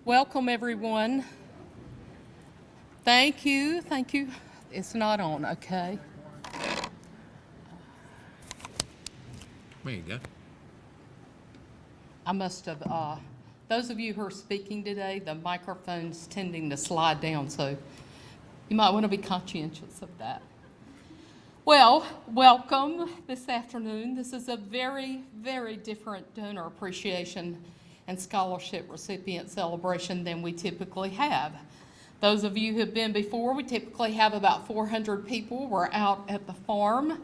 Welcome, everyone. Thank you. It's not on, okay. There you go. I must have, those of you who are speaking today, the microphone's tending to slide down, so you might want to be conscientious of that. Well, welcome this afternoon. This is a very, very different donor appreciation and scholarship recipient celebration than we typically have. Those of you who have been before, we typically have about 400 people. We're out at the farm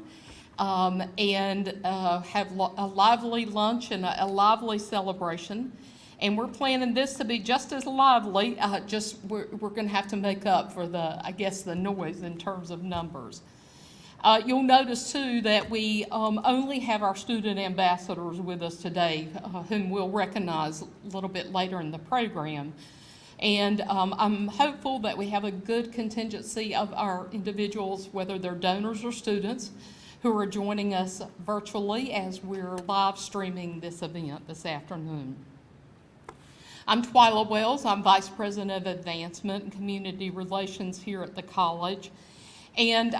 and have a lively lunch and a lively celebration. And we're planning this to be just as lively, we're going to have to make up for the noise in terms of numbers. You'll notice, too, that we only have our student ambassadors with us today, whom we'll recognize a little bit later in the program. And I'm hopeful that we have a good contingency of our individuals, whether they're donors or students, who are joining us virtually as we're live streaming this event this afternoon. I'm Twyla Wells. I'm Vice President of Advancement and Community Relations here at the college. And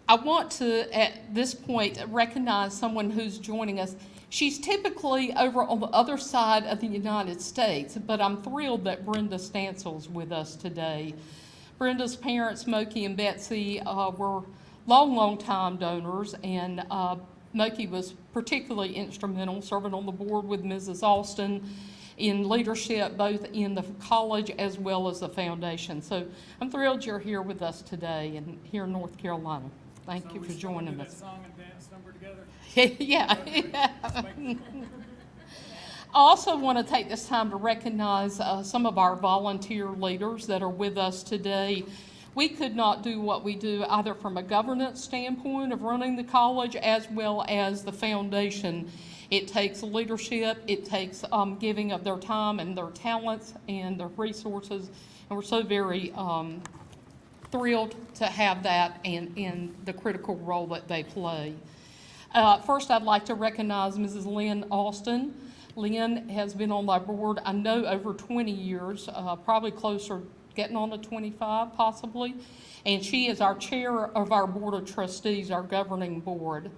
I want to, at this point, recognize someone who's joining us. She's typically over on the other side of the United States, but I'm thrilled that Brenda Stancil's with us today. Brenda's parents, Moki and Betsy, were long time donors, and Moki was particularly instrumental serving on the board with Mrs. Alston in leadership, both in the college as well as the foundation. So I'm thrilled you're here with us today and here in North Carolina. Thank you for joining us. Song and dance number together? Yeah. I also want to take this time to recognize some of our volunteer leaders that are with us today. We could not do what we do either from a governance standpoint of running the college as well as the foundation. It takes leadership, it takes giving of their time and their talents and their resources, and we're so very thrilled to have that and the critical role that they play. First, I'd like to recognize Mrs. Lynn Alston. Lynn has been on our board, I know, over 20 years, probably closer, getting on to 25 possibly, and she is our chair of our Board of Trustees, our governing board.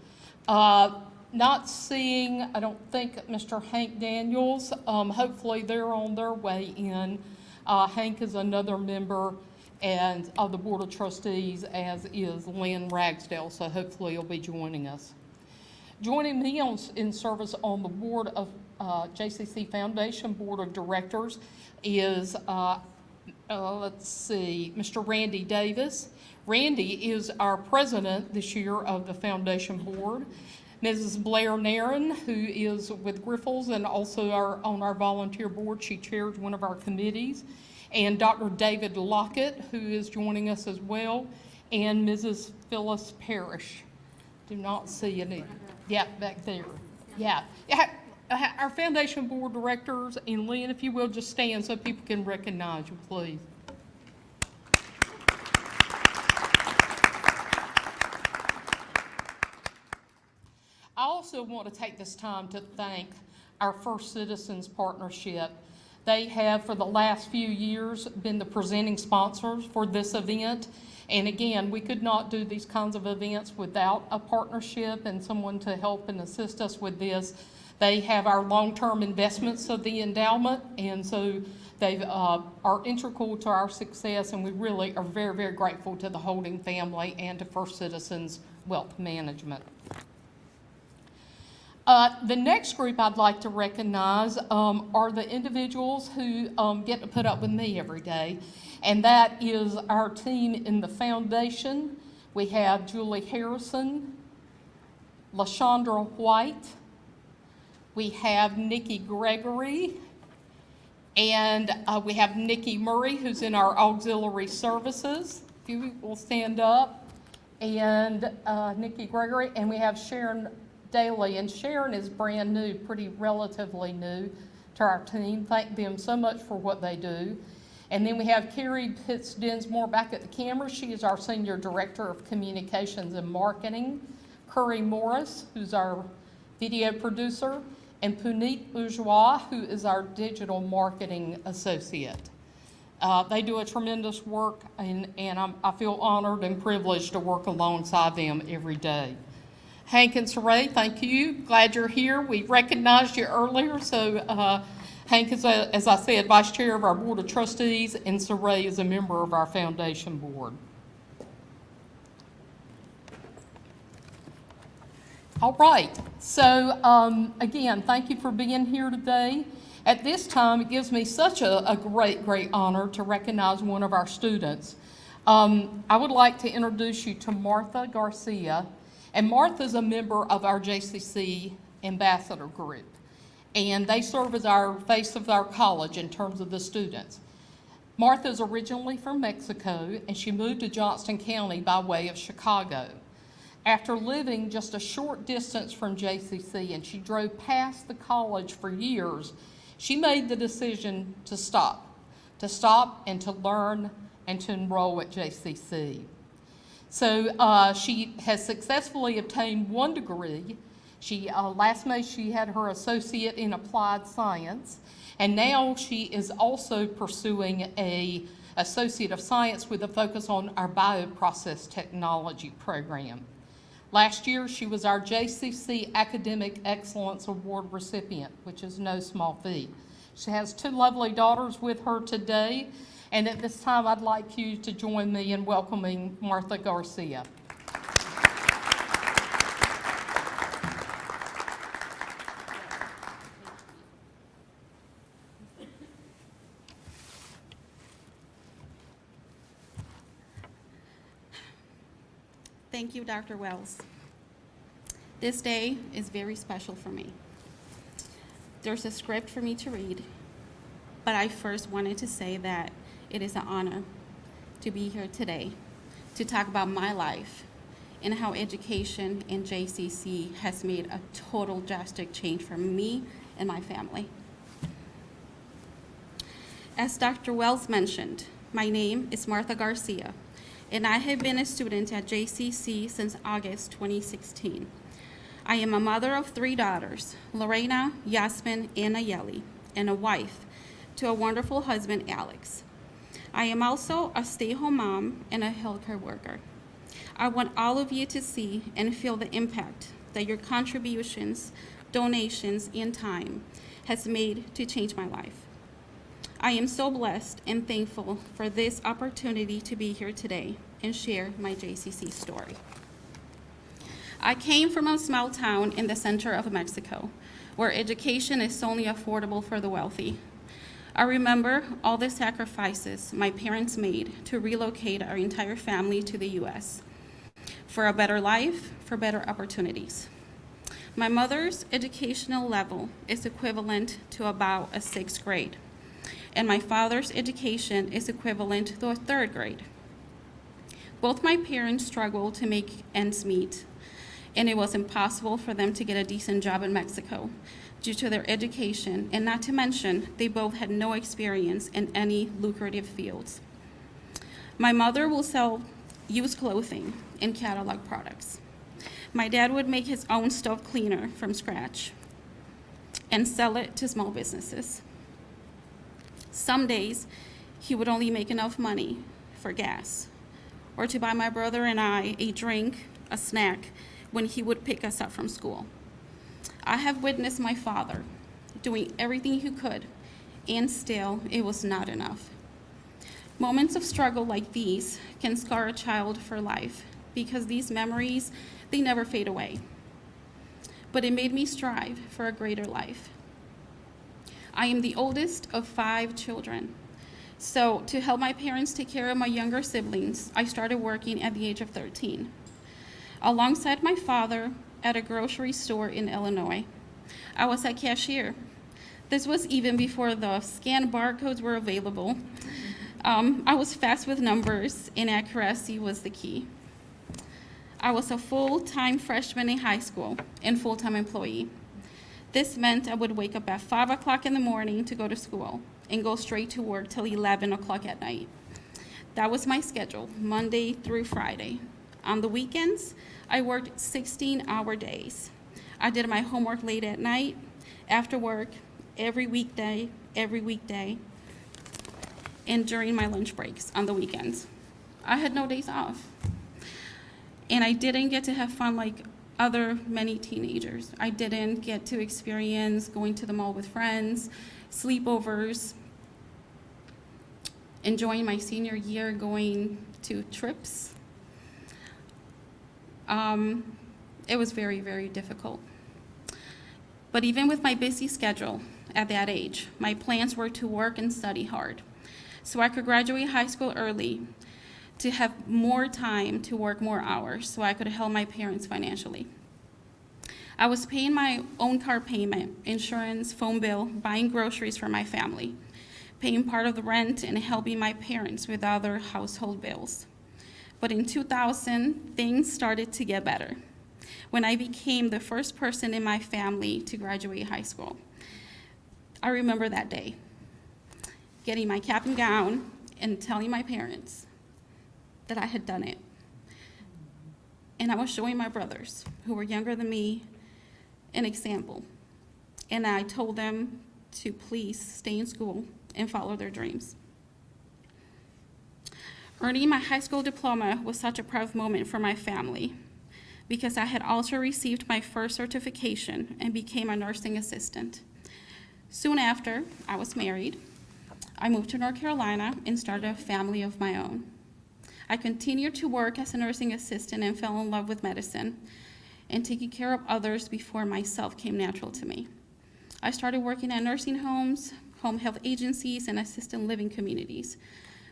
Not seeing, I don't think, Mr. Hank Daniels. Hopefully they're on their way in. Hank is another member and of the Board of Trustees, as is Lynn Ragsdale, so hopefully he'll be joining us. Joining me in service on the board of JCC Foundation Board of Directors is, Mr. Randy Davis. Randy is our president this year of the Foundation Board. Mrs. Blair Nairn, who is with Griffles and also on our volunteer board, she chairs one of our committees. And Dr. David Lockett, who is joining us as well, and Mrs. Phyllis Parrish. Do not see any. Yeah, back there. Yeah. Our Foundation Board Directors, and Lynn, if you will, just stand so people can recognize you, please. I also want to take this time to thank our First Citizens Partnership. They have, for the last few years, been the presenting sponsors for this event. And again, we could not do these kinds of events without a partnership and someone to help and assist us with this. They have our long-term investments of the endowment, and so they are integral to our success, and we really are very, very grateful to the Holding family and to First Citizens Wealth Management. The next group I'd like to recognize are the individuals who get to put up with me every day, and that is our team in the foundation. We have Julie Harrison, LaShondra White, we have Nikki Gregory, and we have Nikki Murray, who's in our auxiliary services. If you will stand up, and Nikki Gregory, and we have Sharon Daly, and Sharon is brand new, relatively new to our team. Thank them so much for what they do. And then we have Carrie Pitts-Dinsmore back at the camera. She is our Senior Director of Communications and Marketing. Curry Morris, who's our video producer, and Puneet Bourgeois, who is our digital marketing associate. They do a tremendous work, and I feel honored and privileged to work alongside them every day. Hank and Saray, thank you. Glad you're here. We recognized you earlier, so Hank is, as I said, Vice Chair of our Board of Trustees, and Saray is a member of our Foundation Board. All right, so again, thank you for being here today. At this time, it gives me such a great honor to recognize one of our students. I would like to introduce you to Martha Garcia, and Martha is a member of our JCC Ambassador Group, and they serve as our face of our college in terms of the students. Martha is originally from Mexico, and she moved to Johnston County by way of Chicago. After living just a short distance from JCC, and she drove past the college for years, she made the decision to stop and to learn and to enroll at JCC. So she has successfully obtained one degree. Last May she had her associate in applied science, and now she is also pursuing an associate of science with a focus on our bioprocess technology program. Last year, she was our JCC Academic Excellence Award recipient, which is no small feat. She has two lovely daughters with her today, and at this time, I'd like you to join me in welcoming Martha Garcia. Thank you, Dr. Wells. This day is very special for me. There's a script for me to read, but I first wanted to say that it is an honor to be here today to talk about my life and how education in JCC has made a total drastic change for me and my family. As Dr. Wells mentioned, my name is Martha Garcia, and I have been a student at JCC since August 2016. I am a mother of 3 daughters, Lorena, Yasmin, and Nayeli, and a wife to a wonderful husband, Alex. I am also a stay-at-home mom and a healthcare worker. I want all of you to see and feel the impact that your contributions, donations, and time has made to change my life. I am so blessed and thankful for this opportunity to be here today and share my JCC story. I came from a small town in the center of Mexico, where education is only affordable for the wealthy. I remember all the sacrifices my parents made to relocate our entire family to the U.S. for a better life, for better opportunities. My mother's educational level is equivalent to about a 6th grade, and my father's education is equivalent to a 3rd grade. Both my parents struggled to make ends meet, and it was impossible for them to get a decent job in Mexico due to their education, and not to mention, they both had no experience in any lucrative fields. My mother will sell used clothing and catalog products. My dad would make his own stove cleaner from scratch and sell it to small businesses. Some days, he would only make enough money for gas or to buy my brother and I a drink, a snack, when he would pick us up from school. I have witnessed my father doing everything he could, and still, it was not enough. Moments of struggle like these can scar a child for life because these memories, they never fade away. But it made me strive for a greater life. I am the oldest of 5 children. So to help my parents take care of my younger siblings, I started working at the age of 13. Alongside my father at a grocery store in Illinois, I was a cashier. This was even before the scanned barcodes were available. I was fast with numbers, and accuracy was the key. I was a full-time freshman in high school and full-time employee. This meant I would wake up at 5 o'clock in the morning to go to school and go straight to work till 11 o'clock at night. That was my schedule, Monday through Friday. On the weekends, I worked 16-hour days. I did my homework late at night, after work, every weekday, and during my lunch breaks on the weekends. I had no days off. And I didn't get to have fun like other many teenagers. I didn't get to experience going to the mall with friends, sleepovers, enjoying my senior year, going to trips. It was very, very difficult. But even with my busy schedule at that age, my plans were to work and study hard so I could graduate high school early, to have more time to work more hours so I could help my parents financially. I was paying my own car payment, insurance, phone bill, buying groceries for my family, paying part of the rent, and helping my parents with other household bills. But in 2000, things started to get better when I became the first person in my family to graduate high school. I remember that day, getting my cap and gown and telling my parents that I had done it. And I was showing my brothers, who were younger than me, an example. And I told them to please stay in school and follow their dreams. Earning my high school diploma was such a proud moment for my family because I had also received my first certification and became a nursing assistant. Soon after, I was married. I moved to North Carolina and started a family of my own. I continued to work as a nursing assistant and fell in love with medicine and taking care of others before myself came natural to me. I started working at nursing homes, home health agencies, and assisted living communities,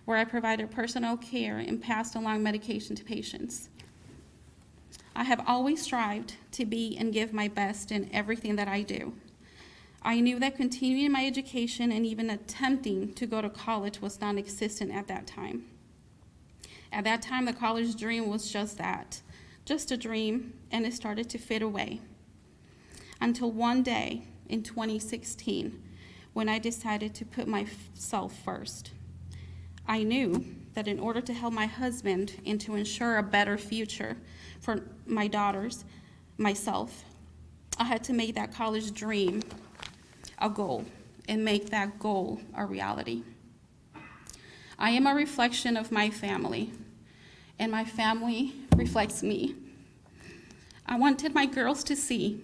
where I provided personal care and passed along medication to patients. I have always strived to be and give my best in everything that I do. I knew that continuing my education and even attempting to go to college was non-existent at that time. At that time, the college dream was just that, just a dream, and it started to fade away. Until one day in 2016, when I decided to put myself first. I knew that in order to help my husband and to ensure a better future for my daughters, myself, I had to make that college dream a goal and make that goal a reality. I am a reflection of my family, and my family reflects me. I wanted my girls to see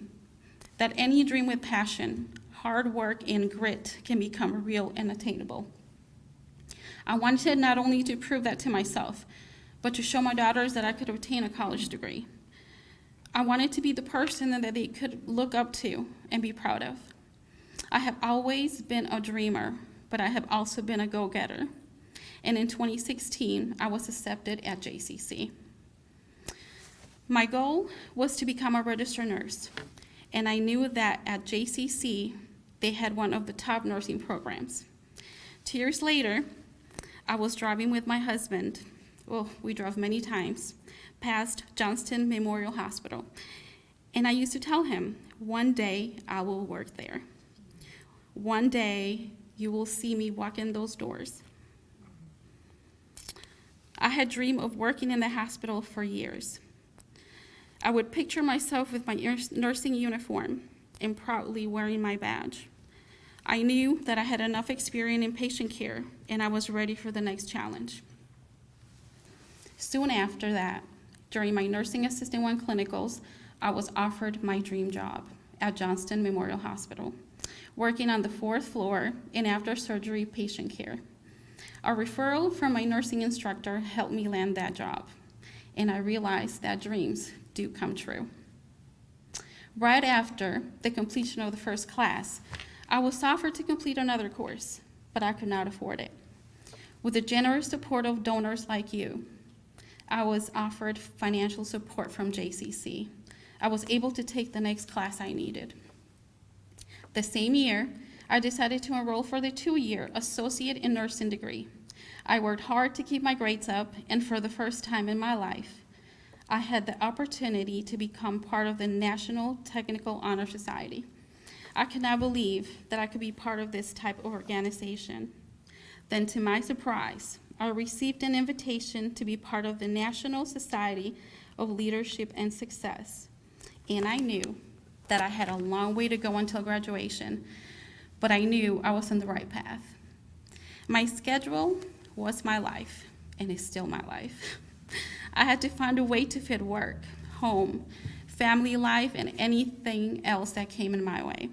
that any dream with passion, hard work, and grit can become real and attainable. I wanted not only to prove that to myself, but to show my daughters that I could obtain a college degree. I wanted to be the person that they could look up to and be proud of. I have always been a dreamer, but I have also been a go-getter. And in 2016, I was accepted at JCC. My goal was to become a registered nurse, and I knew that at JCC, they had one of the top nursing programs. 2 years later, I was driving with my husband, well, we drove many times, past Johnston Memorial Hospital, and I used to tell him, one day I will work there. One day you will see me walk in those doors. I had dreamed of working in the hospital for years. I would picture myself with my nursing uniform and proudly wearing my badge. I knew that I had enough experience in patient care, and I was ready for the next challenge. Soon after that, during my Nursing Assistant 1 clinicals, I was offered my dream job at Johnston Memorial Hospital, working on the 4th floor in after-surgery patient care. A referral from my nursing instructor helped me land that job, and I realized that dreams do come true. Right after the completion of the first class, I was offered to complete another course, but I could not afford it. With the generous support of donors like you, I was offered financial support from JCC. I was able to take the next class I needed. The same year, I decided to enroll for the 2-year Associate in Nursing degree. I worked hard to keep my grades up, and for the first time in my life, I had the opportunity to become part of the National Technical Honor Society. I could not believe that I could be part of this type of organization. Then, to my surprise, I received an invitation to be part of the National Society of Leadership and Success, and I knew that I had a long way to go until graduation, but I knew I was on the right path. My schedule was my life, and it's still my life. I had to find a way to fit work, home, family life, and anything else that came in my way.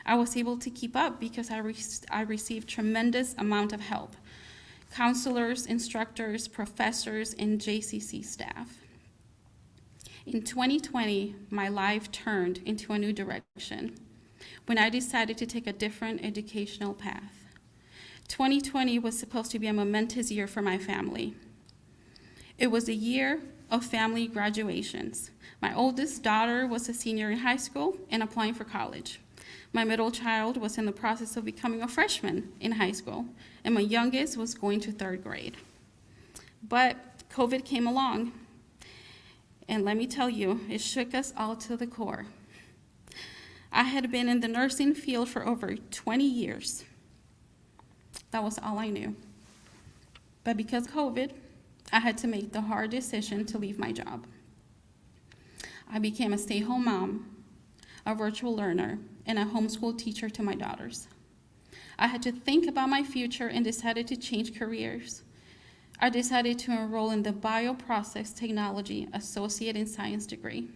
I was able to keep up because I received tremendous amount of help. Counselors, instructors, professors, and JCC staff. In 2020, my life turned into a new direction when I decided to take a different educational path. 2020 was supposed to be a momentous year for my family. It was a year of family graduations. My oldest daughter was a senior in high school and applying for college. My middle child was in the process of becoming a freshman in high school, and my youngest was going to 3rd grade. But COVID came along, and let me tell you, it shook us all to the core. I had been in the nursing field for over 20 years. That was all I knew. But because of COVID, I had to make the hard decision to leave my job. I became a stay-at-home mom, a virtual learner, and a homeschool teacher to my daughters. I had to think about my future and decided to change careers. I decided to enroll in the Bioprocess Technology Associate in Science degree.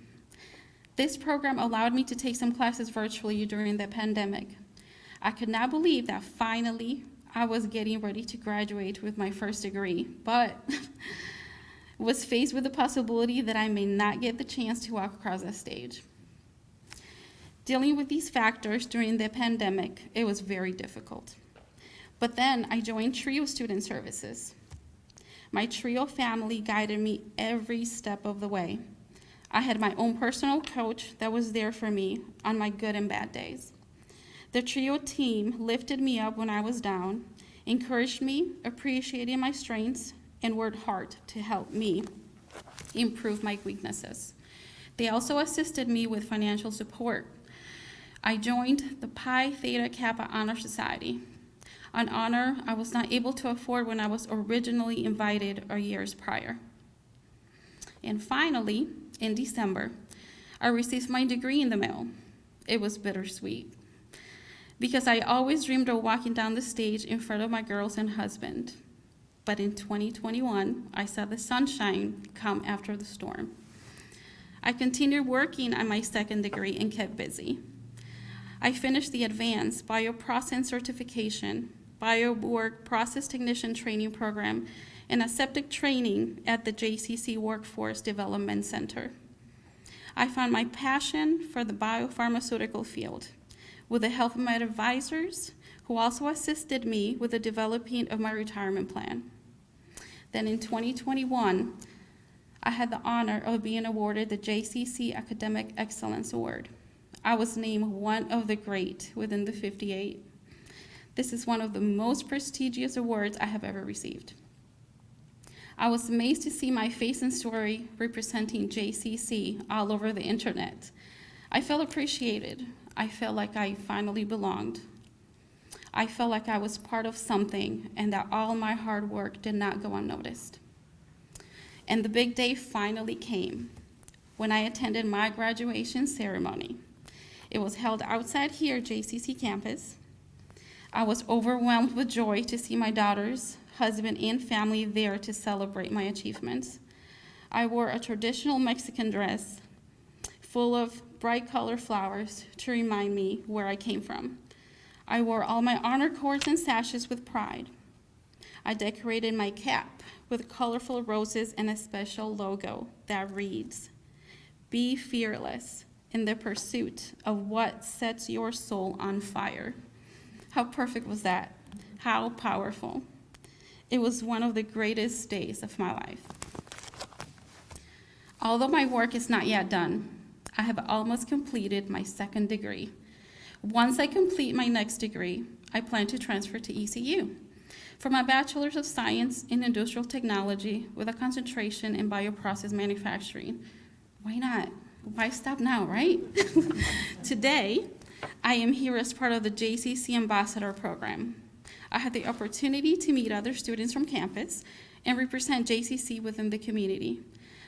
This program allowed me to take some classes virtually during the pandemic. I could not believe that finally I was getting ready to graduate with my first degree, but was faced with the possibility that I may not get the chance to walk across that stage. Dealing with these factors during the pandemic, it was very difficult. But then I joined TRIO Student Services. My TRIO family guided me every step of the way. I had my own personal coach that was there for me on my good and bad days. The TRIO team lifted me up when I was down, encouraged me, appreciating my strengths, and worked hard to help me improve my weaknesses. They also assisted me with financial support. I joined the Pi Theta Kappa Honor Society, an honor I was not able to afford when I was originally invited years prior. And finally, in December, I received my degree in the mail. It was bittersweet, because I always dreamed of walking down the stage in front of my girls and husband. But in 2021, I saw the sunshine come after the storm. I continued working on my second degree and kept busy. I finished the Advanced Bioprocess Certification, Biowork Process Technician Training Program, and aseptic training at the JCC Workforce Development Center. I found my passion for the biopharmaceutical field with the help of my advisors, who also assisted me with the developing of my retirement plan. Then in 2021, I had the honor of being awarded the JCC Academic Excellence Award. I was named one of the great within the 58. This is one of the most prestigious awards I have ever received. I was amazed to see my face and story representing JCC all over the internet. I felt appreciated. I felt like I finally belonged. I felt like I was part of something and that all my hard work did not go unnoticed. And the big day finally came when I attended my graduation ceremony. It was held outside here, JCC campus. I was overwhelmed with joy to see my daughters, husband, and family there to celebrate my achievements. I wore a traditional Mexican dress full of bright colored flowers to remind me where I came from. I wore all my honor cords and sashes with pride. I decorated my cap with colorful roses and a special logo that reads, "Be fearless in the pursuit of what sets your soul on fire." How perfect was that? How powerful. It was one of the greatest days of my life. Although my work is not yet done, I have almost completed my second degree. Once I complete my next degree, I plan to transfer to ECU for my Bachelor's of Science in Industrial Technology with a concentration in bioprocess manufacturing. Why not? Why stop now, right? Today, I am here as part of the JCC Ambassador Program. I had the opportunity to meet other students from campus and represent JCC within the community.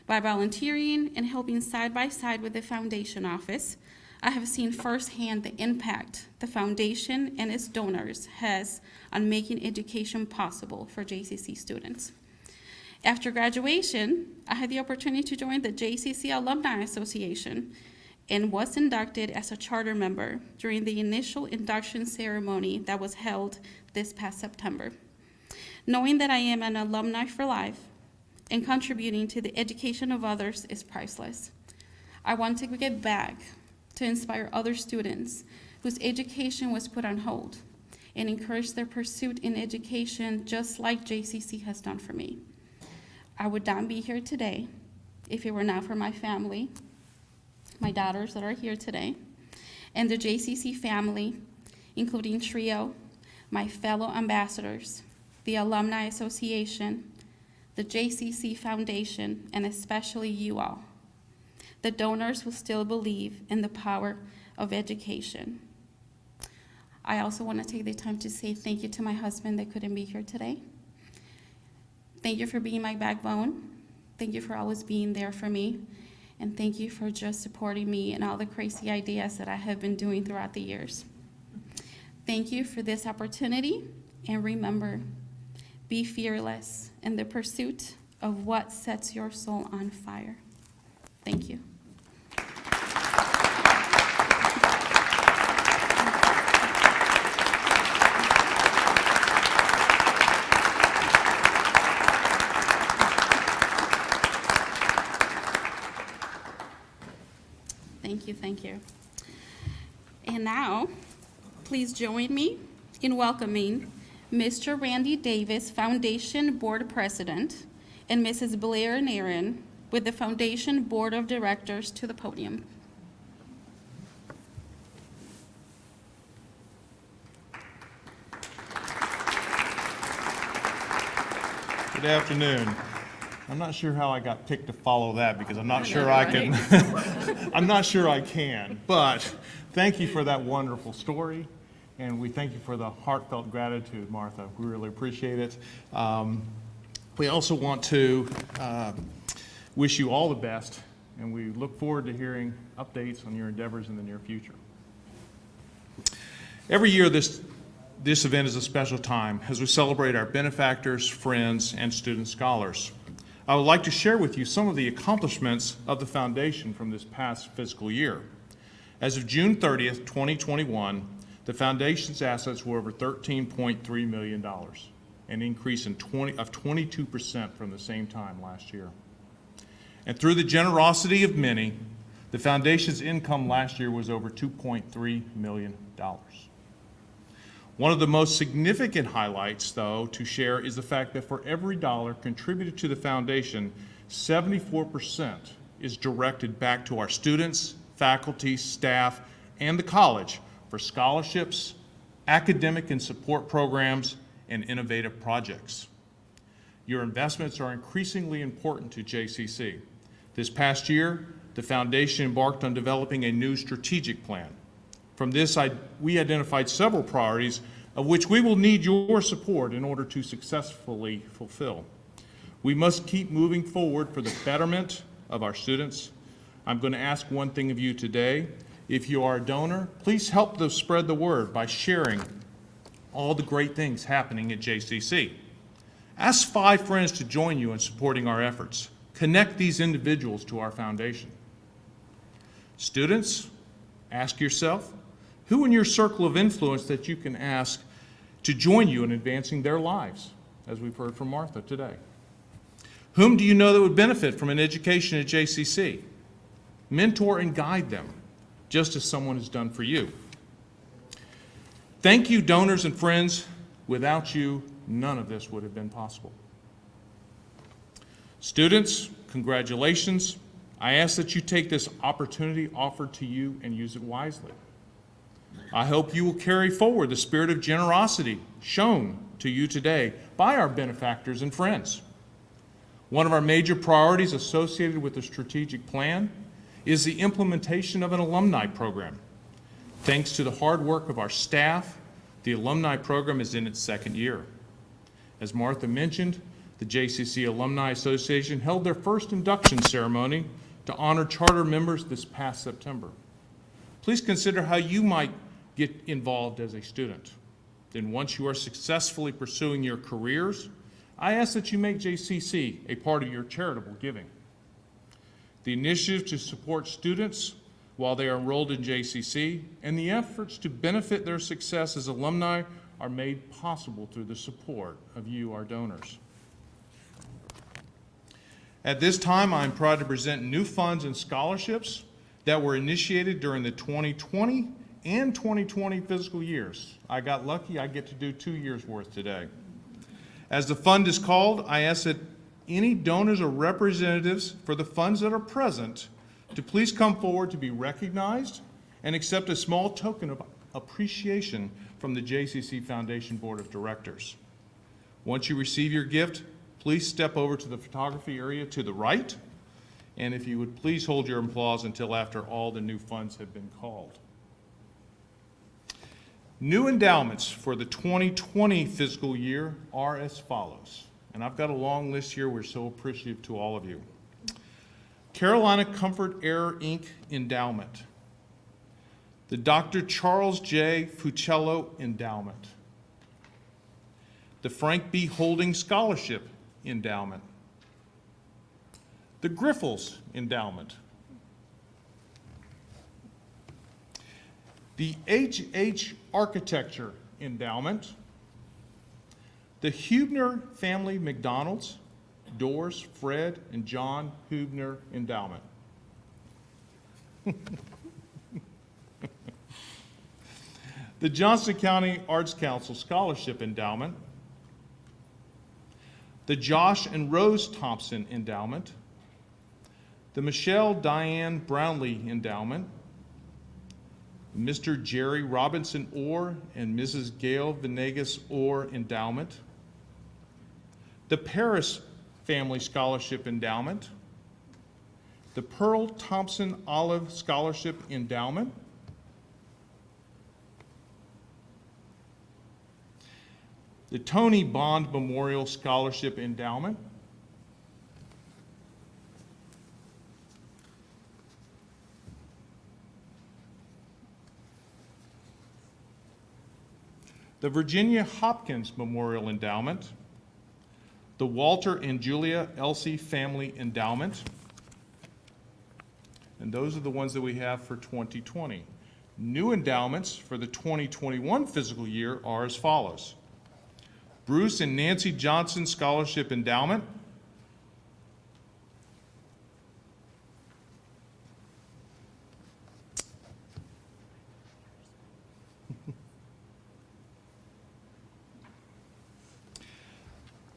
By volunteering and helping side by side with the foundation office, I have seen firsthand the impact the foundation and its donors has on making education possible for JCC students. After graduation, I had the opportunity to join the JCC Alumni Association and was inducted as a charter member during the initial induction ceremony that was held this past September. Knowing that I am an alumni for life and contributing to the education of others is priceless. I want to give back to inspire other students whose education was put on hold and encourage their pursuit in education just like JCC has done for me. I would not be here today if it were not for my family, my daughters that are here today, and the JCC family, including TRIO, my fellow ambassadors, the Alumni Association, the JCC Foundation, and especially you all, the donors who still believe in the power of education. I also want to take the time to say thank you to my husband that couldn't be here today. Thank you for being my backbone. Thank you for always being there for me. And thank you for just supporting me and all the crazy ideas that I have been doing throughout the years. Thank you for this opportunity, and remember, be fearless in the pursuit of what sets your soul on fire. Thank you. Thank you. And now, please join me in welcoming Mr. Randy Davis, Foundation Board President, and Mrs. Blair Nairn with the Foundation Board of Directors to the podium. Good afternoon. I'm not sure how I got picked to follow that because I'm not sure I can. I'm not sure I can, but thank you for that wonderful story, and we thank you for the heartfelt gratitude, Martha. We really appreciate it. We also want to wish you all the best, and we look forward to hearing updates on your endeavors in the near future. Every year, this event is a special time as we celebrate our benefactors, friends, and student scholars. I would like to share with you some of the accomplishments of the Foundation from this past fiscal year. As of June 30th, 2021, the Foundation's assets were over $13.3 million, an increase of 22% from the same time last year. And through the generosity of many, the Foundation's income last year was over $2.3 million. One of the most significant highlights, though, to share is the fact that for every dollar contributed to the Foundation, 74% is directed back to our students, faculty, staff, and the college for scholarships, academic and support programs, and innovative projects. Your investments are increasingly important to JCC. This past year, the Foundation embarked on developing a new strategic plan. From this, we identified several priorities of which we will need your support in order to successfully fulfill. We must keep moving forward for the betterment of our students. I'm going to ask one thing of you today. If you are a donor, please help to spread the word by sharing all the great things happening at JCC. Ask 5 friends to join you in supporting our efforts. Connect these individuals to our Foundation. Students, ask yourself, who in your circle of influence that you can ask to join you in advancing their lives, as we've heard from Martha today? Whom do you know that would benefit from an education at JCC? Mentor and guide them, just as someone has done for you. Thank you, donors and friends. Without you, none of this would have been possible. Students, congratulations. I ask that you take this opportunity offered to you and use it wisely. I hope you will carry forward the spirit of generosity shown to you today by our benefactors and friends. One of our major priorities associated with the strategic plan is the implementation of an alumni program. Thanks to the hard work of our staff, the alumni program is in its 2nd year. As Martha mentioned, the JCC Alumni Association held their first induction ceremony to honor charter members this past September. please consider how you might get involved as a student. Then once you are successfully pursuing your careers, I ask that you make JCC a part of your charitable giving. The initiative to support students while they are enrolled in JCC and the efforts to benefit their success as alumni are made possible through the support of you, our donors. At this time, I am proud to present new funds and scholarships that were initiated during the 2020 and 2020 fiscal years. I got lucky, I get to do 2 years worth today. As the fund is called, I ask that any donors or representatives for the funds that are present to please come forward to be recognized and accept a small token of appreciation from the JCC Foundation Board of Directors. Once you receive your gift, please step over to the photography area to the right, and if you would please hold your applause until after all the new funds have been called. New endowments for the 2020 fiscal year are as follows, and I've got a long list here. We're so appreciative to all of you. Carolina Comfort Air Inc. Endowment. The Dr. Charles J. Fuccello Endowment. The Frank B. Holding Scholarship Endowment. The Griffles Endowment. The H.H. Architecture Endowment. The Hubner Family McDonald's, Doris, Fred, and John Hubner Endowment. The Johnston County Arts Council Scholarship Endowment. The Josh and Rose Thompson Endowment. The Michelle Diane Brownlee Endowment. Mr. Jerry Robinson Orr and Mrs. Gail Venegas Orr Endowment. The Paris Family Scholarship Endowment. The Pearl Thompson Olive Scholarship Endowment. The Tony Bond Memorial Scholarship Endowment. The Virginia Hopkins Memorial Endowment. The Walter and Julia Elsie Family Endowment. And those are the ones that we have for 2020. New endowments for the 2021 fiscal year are as follows. Bruce and Nancy Johnson Scholarship Endowment.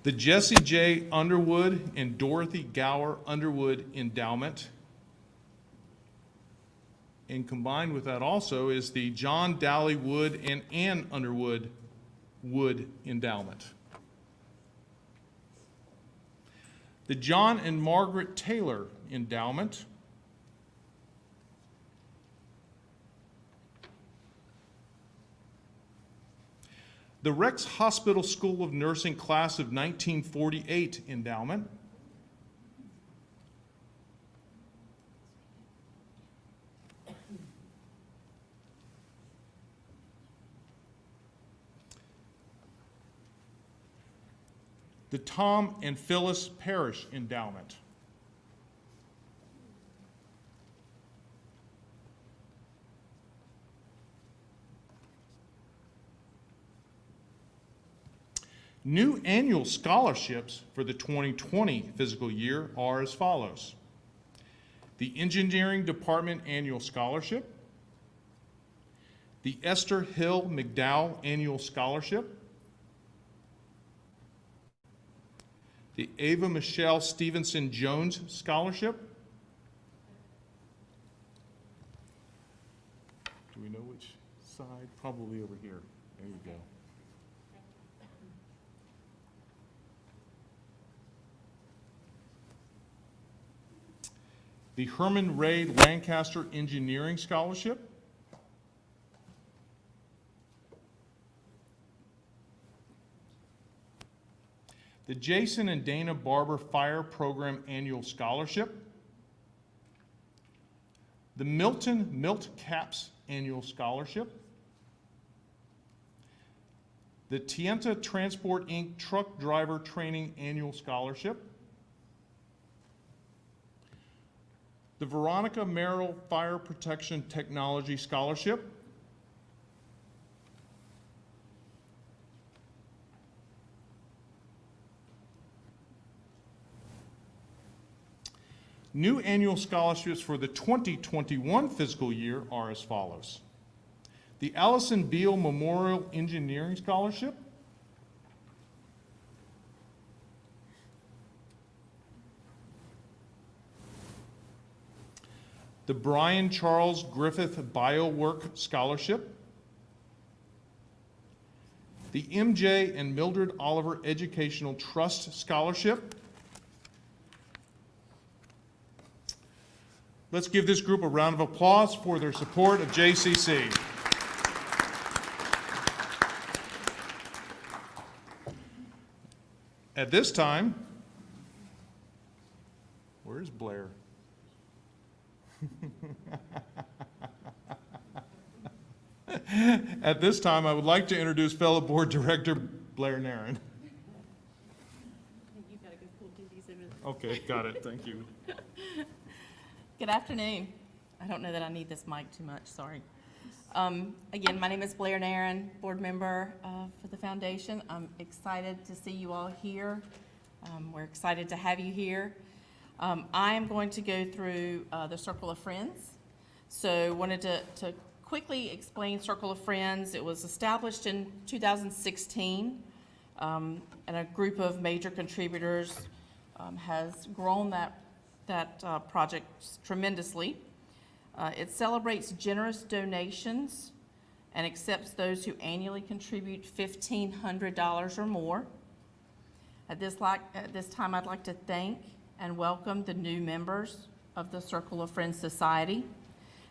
The Jesse J. Underwood and Dorothy Gower Underwood Endowment. And combined with that also is the John Dally Wood and Ann Underwood Wood Endowment. The John and Margaret Taylor Endowment. The Rex Hospital School of Nursing Class of 1948 Endowment. The Tom and Phyllis Parrish Endowment. New annual scholarships for the 2020 fiscal year are as follows. The Engineering Department Annual Scholarship. The Esther Hill McDowell Annual Scholarship. The Ava Michelle Stevenson Jones Scholarship. Do we know which side? Probably over here. There you go. The Herman Ray Lancaster Engineering Scholarship. The Jason and Dana Barber Fire Program Annual Scholarship. The Milton Milt Capps Annual Scholarship, the Tienta Transport, Inc. Truck Driver Training Annual Scholarship, the Veronica Merrill Fire Protection Technology Scholarship, new annual scholarships for the 2021 fiscal year are as follows. The Allison Beal Memorial Engineering Scholarship, the Brian Charles Griffith BioWork Scholarship, the MJ and Mildred Oliver Educational Trust Scholarship. Let's give this group a round of applause for their support of JCC. At this time, where's Blair? At this time, I would like to introduce fellow board director Blair Nairn. You've got to go pull duties in it. Okay, got it, thank you. Good afternoon. I don't know that I need this mic too much, sorry. Again, my name is Blair Nairn, board member for the foundation. I'm excited to see you all here. We're excited to have you here. I am going to go through the Circle of Friends. So wanted to quickly explain Circle of Friends. It was established in 2016, and a group of major contributors has grown that project tremendously. It celebrates generous donations and accepts those who annually contribute $1,500 or more. At this time, I'd like to thank and welcome the new members of the Circle of Friends Society.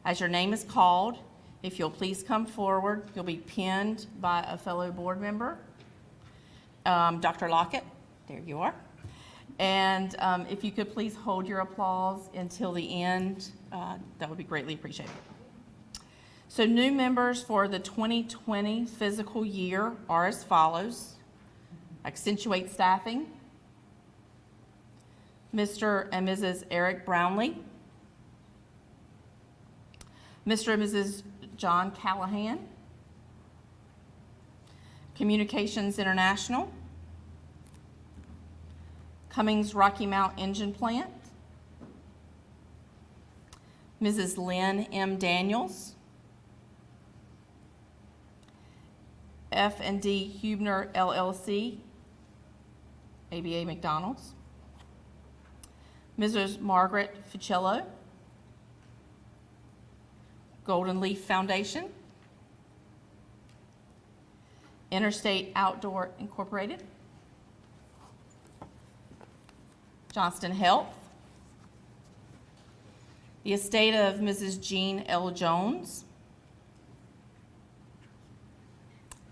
As your name is called, if you'll please come forward, you'll be pinned by a fellow board member. Dr. Lockett, there you are. And if you could please hold your applause until the end, that would be greatly appreciated. So new members for the 2020 fiscal year are as follows. Accentuate Staffing, Mr. and Mrs. Eric Brownlee, Mr. and Mrs. John Callahan, Communications International, Cummings Rocky Mount Engine Plant, Mrs. Lynn M. Daniels, F&D Hubner LLC, ABA McDonald's, Mrs. Margaret Ficello, Golden Leaf Foundation, Interstate Outdoor Incorporated, Johnston Health, the estate of Mrs. Jean L. Jones,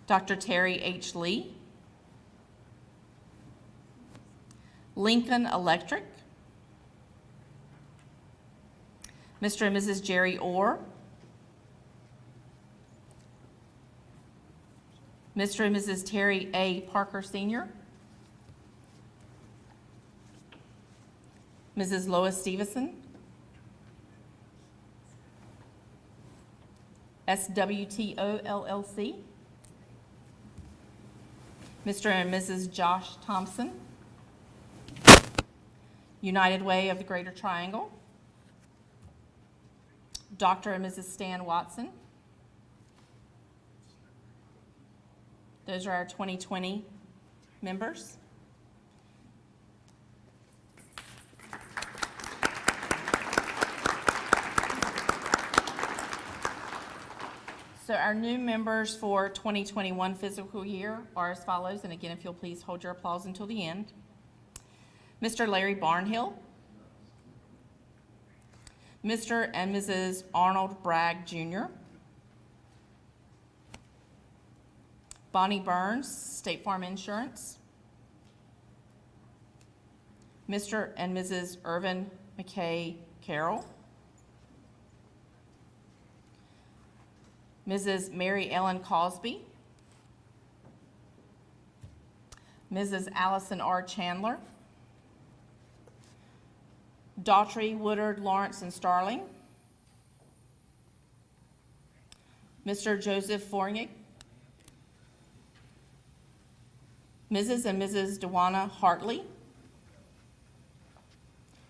Dr. Terry H. Lee, Lincoln Electric, Mr. and Mrs. Jerry Orr, Mr. and Mrs. Terry A. Parker Sr., Mrs. Lois Stevenson, SWTO LLC, Mr. and Mrs. Josh Thompson, United Way of the Greater Triangle, Dr. and Mrs. Stan Watson. Those are our 2020 members. So our new members for 2021 fiscal year are as follows, and again, if you'll please hold your applause until the end. Mr. Larry Barnhill, Mr. and Mrs. Arnold Bragg Jr., Bonnie Burns, State Farm Insurance, Mr. and Mrs. Irvin McKay Carroll, Mrs. Mary Ellen Cosby, Mrs. Allison R. Chandler, Daughtry, Woodard, Lawrence, and Starling, Mr. Joseph Fornig, Mrs. and Mrs. Dewana Hartley,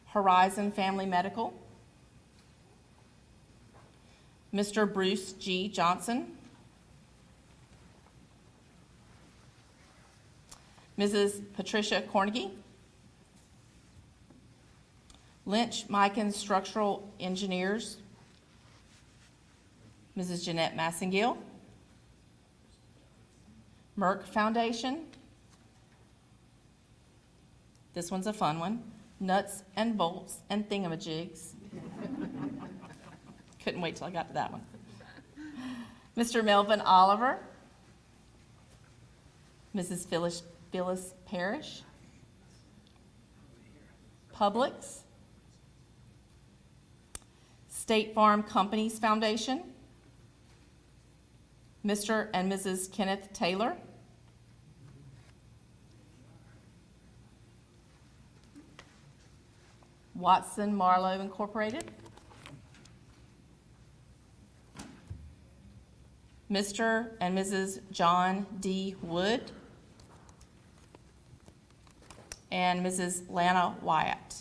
Horizon Family Medical, Mr. Bruce G. Johnson, Mrs. Patricia Cornegie, Lynch Mikan Structural Engineers, Mrs. Jeanette Massengill, Merck Foundation, this one's a fun one, Nuts and Bolts and Thingamajigs. Couldn't wait till I got to that one. Mr. Melvin Oliver, Mrs. Phyllis Parrish, Publix, State Farm Companies Foundation, Mr. and Mrs. Kenneth Taylor, Watson Marlowe Incorporated, Mr. and Mrs. John D. Wood, and Mrs. Lana Wyatt.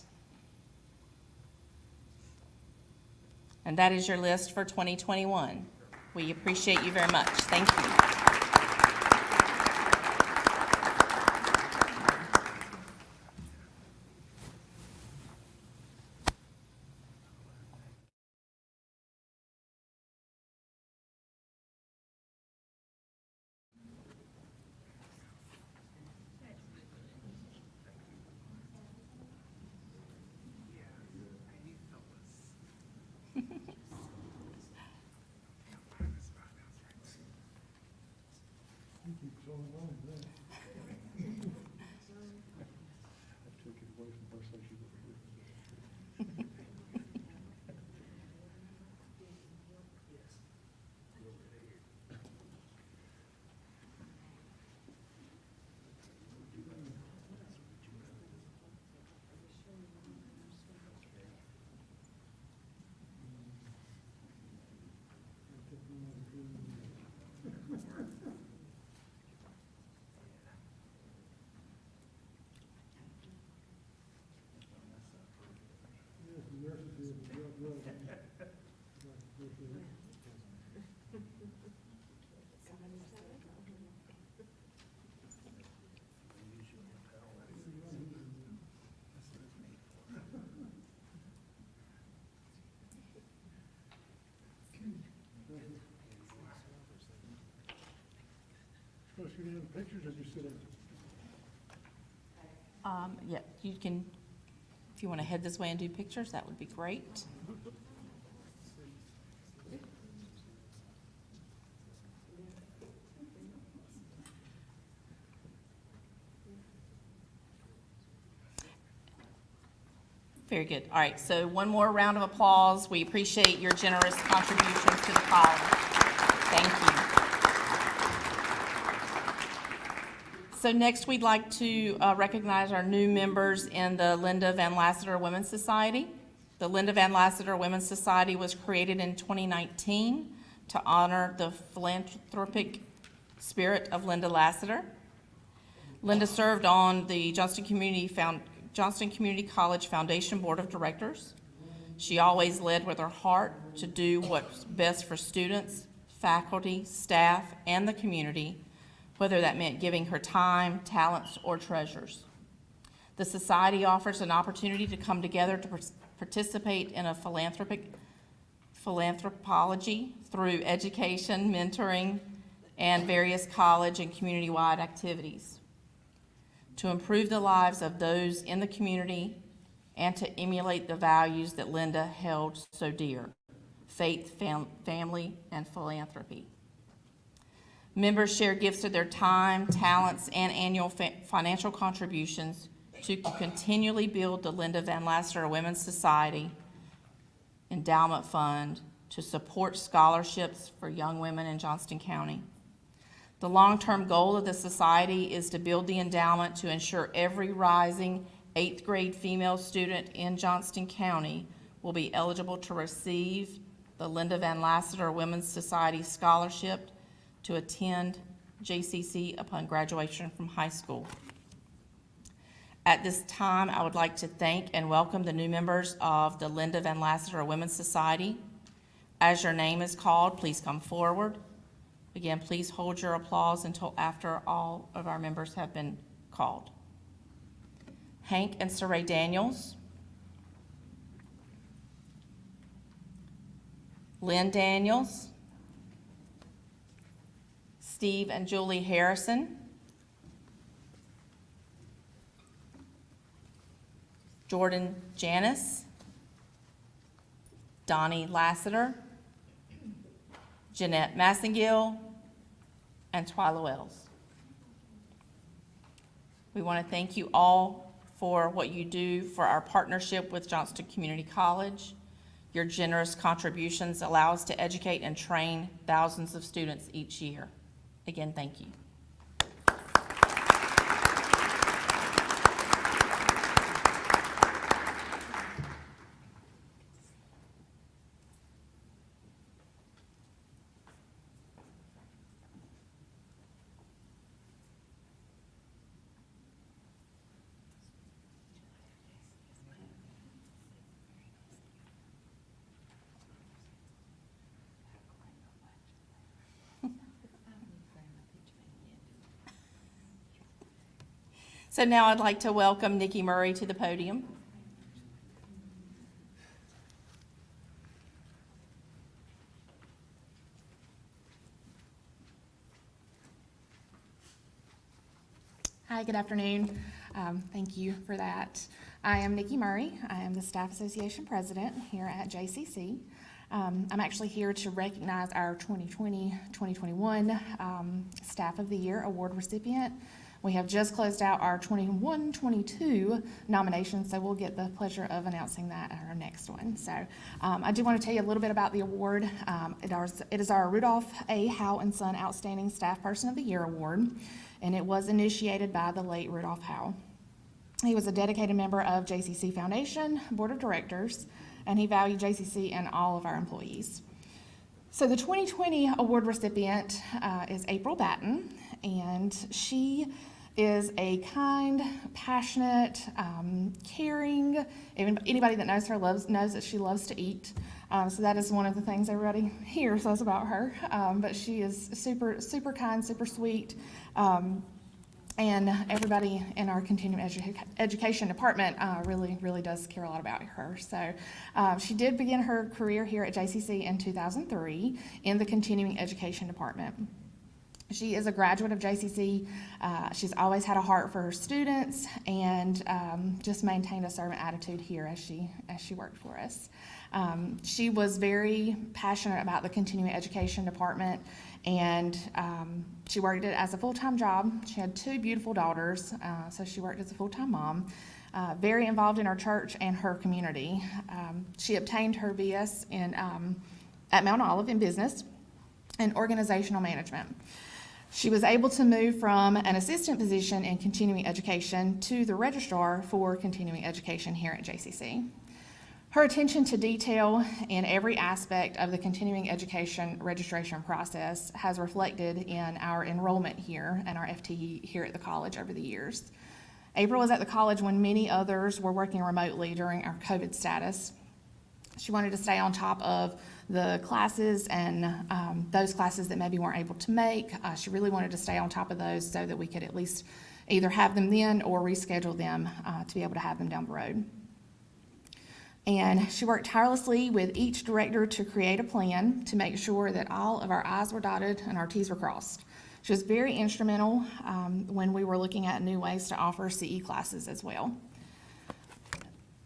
And that is your list for 2021. We appreciate you very much. Thank you. Shoot any pictures or just sit down? Yeah, you can, if you want to head this way and do pictures, that would be great. Very good. All right, so one more round of applause. We appreciate your generous contributions to the college. Thank you. So next, we'd like to recognize our new members in the Linda Van Lassiter Women's Society. The Linda Van Lassiter Women's Society was created in 2019 to honor the philanthropic spirit of Linda Lassiter. Linda served on the Johnston Community College Foundation Board of Directors. She always led with her heart to do what's best for students, faculty, staff, and the community, whether that meant giving her time, talents, or treasures. The society offers an opportunity to come together to participate in a philanthropology through education, mentoring, and various college and community-wide activities to improve the lives of those in the community and to emulate the values that Linda held so dear: faith, family, and philanthropy. Members share gifts of their time, talents, and annual financial contributions to continually build the Linda Van Lassiter Women's Society Endowment Fund to support scholarships for young women in Johnston County. The long-term goal of the society is to build the endowment to ensure every rising 8th grade female student in Johnston County will be eligible to receive the Linda Van Lassiter Women's Society Scholarship to attend JCC upon graduation from high school. At this time, I would like to thank and welcome the new members of the Linda Van Lassiter Women's Society. As your name is called, please come forward. Again, please hold your applause until after all of our members have been called. Hank and Saray Daniels. Lynn Daniels. Steve and Julie Harrison. Jordan Janis. Donnie Lassiter. Jeanette Massengill, and Twyla Wells. We want to thank you all for what you do for our partnership with Johnston Community College. Your generous contributions allow us to educate and train thousands of students each year. Again, thank you. So now I'd like to welcome Nikki Murray to the podium. Hi, good afternoon. Thank you for that. I am Nikki Murray. I am the Staff Association President here at JCC. I'm actually here to recognize our 2020-2021 Staff of the Year Award recipient. We have just closed out our 21-22 nominations, so we'll get the pleasure of announcing that at our next one. So I do want to tell you a little bit about the award. It is our Rudolph A. Howe and Son Outstanding Staff Person of the Year Award, and it was initiated by the late Rudolph Howe. He was a dedicated member of JCC Foundation Board of Directors, and he valued JCC and all of our employees. So the 2020 award recipient is April Batten, and she is a kind, passionate, caring. Anybody that knows her knows that she loves to eat. So that is one of the things everybody here says about her. But she is super, super kind, super sweet. And everybody in our continuing education department really does care a lot about her. So she did begin her career here at JCC in 2003 in the continuing education department. She is a graduate of JCC. She's always had a heart for her students and just maintained a servant attitude here as she worked for us. She was very passionate about the continuing education department, and she worked it as a full-time job. She had 2 beautiful daughters, so she worked as a full-time mom. Very involved in our church and her community. She obtained her BS at Mount Olive in business and organizational management. She was able to move from an assistant position in continuing education to the registrar for continuing education here at JCC. Her attention to detail in every aspect of the continuing education registration process has reflected in our enrollment here and our FTE here at the college over the years. April was at the college when many others were working remotely during our COVID status. She wanted to stay on top of the classes and those classes that maybe weren't able to make. She really wanted to stay on top of those so that we could at least either have them then or reschedule them to be able to have them down the road. And she worked tirelessly with each director to create a plan to make sure that all of our I's were dotted and our T's were crossed. She was very instrumental when we were looking at new ways to offer CE classes as well.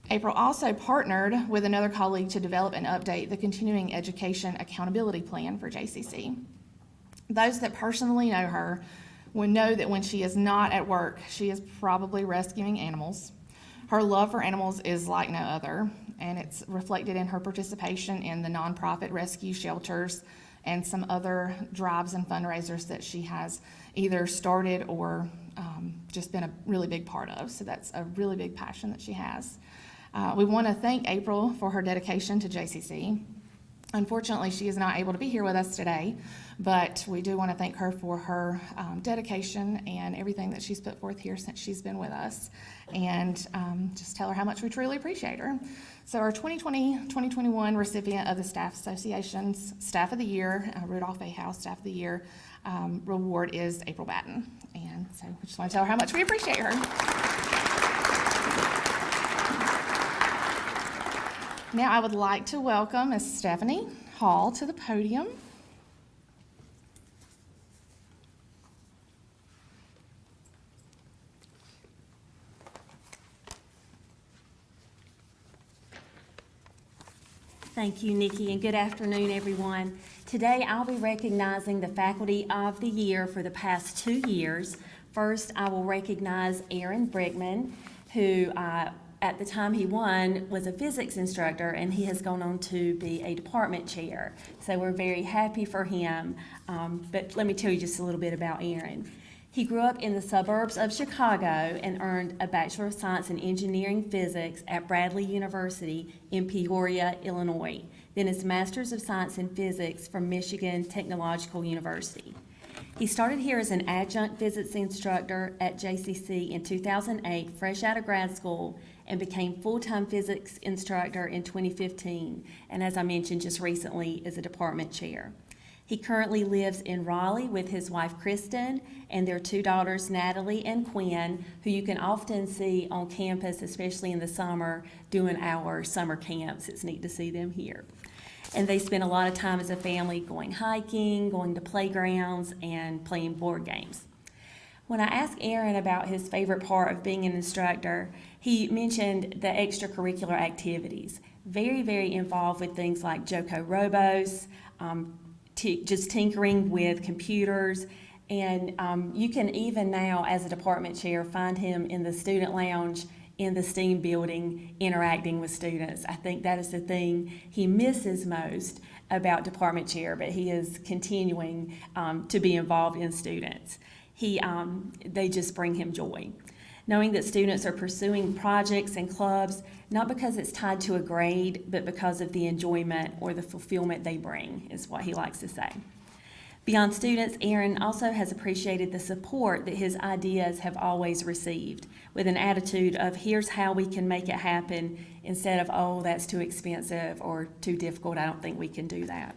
April also partnered with another colleague to develop and update the Continuing Education Accountability Plan for JCC. Those that personally know her will know that when she is not at work, she is probably rescuing animals. Her love for animals is like no other. and it's reflected in her participation in the nonprofit rescue shelters and some other drives and fundraisers that she has either started or just been a really big part of. So that's a really big passion that she has. We want to thank April for her dedication to JCC. Unfortunately, she is not able to be here with us today, but we do want to thank her for her dedication and everything that she's put forth here since she's been with us, and just tell her how much we truly appreciate her. So our 2020-2021 recipient of the Staff Association's Staff of the Year, Rudolph A. House Staff of the Year reward is April Batten, and so we just want to tell her how much we appreciate her. Now I would like to welcome Ms. Stephanie Hall to the podium. Thank you, Nikki, and good afternoon, everyone. Today, I'll be recognizing the Faculty of the Year for the past 2 years. First, I will recognize Aaron Brickman, who at the time he won was a physics instructor, and he has gone on to be a department chair. So we're very happy for him. But let me tell you just a little bit about Aaron. He grew up in the suburbs of Chicago and earned a Bachelor of Science in Engineering Physics at Bradley University in Peoria, Illinois, then his Master's of Science in Physics from Michigan Technological University. He started here as an adjunct physics instructor at JCC in 2008, fresh out of grad school, and became full-time physics instructor in 2015, and as I mentioned just recently, is a department chair. He currently lives in Raleigh with his wife, Kristen, and their 2 daughters, Natalie and Quinn, who you can often see on campus, especially in the summer, doing our summer camps. It's neat to see them here. And they spend a lot of time as a family going hiking, going to playgrounds, and playing board games. When I asked Aaron about his favorite part of being an instructor, he mentioned the extracurricular activities. Very, very involved with things like Joko Robos, just tinkering with computers, and you can even now, as a department chair, find him in the student lounge in the STEAM building interacting with students. I think that is the thing he misses most about department chair, but he is continuing to be involved in students. They just bring him joy. Knowing that students are pursuing projects and clubs, not because it's tied to a grade, but because of the enjoyment or the fulfillment they bring, is what he likes to say. Beyond students, Aaron also has appreciated the support that his ideas have always received, with an attitude of, here's how we can make it happen, instead of, oh, that's too expensive or too difficult, I don't think we can do that.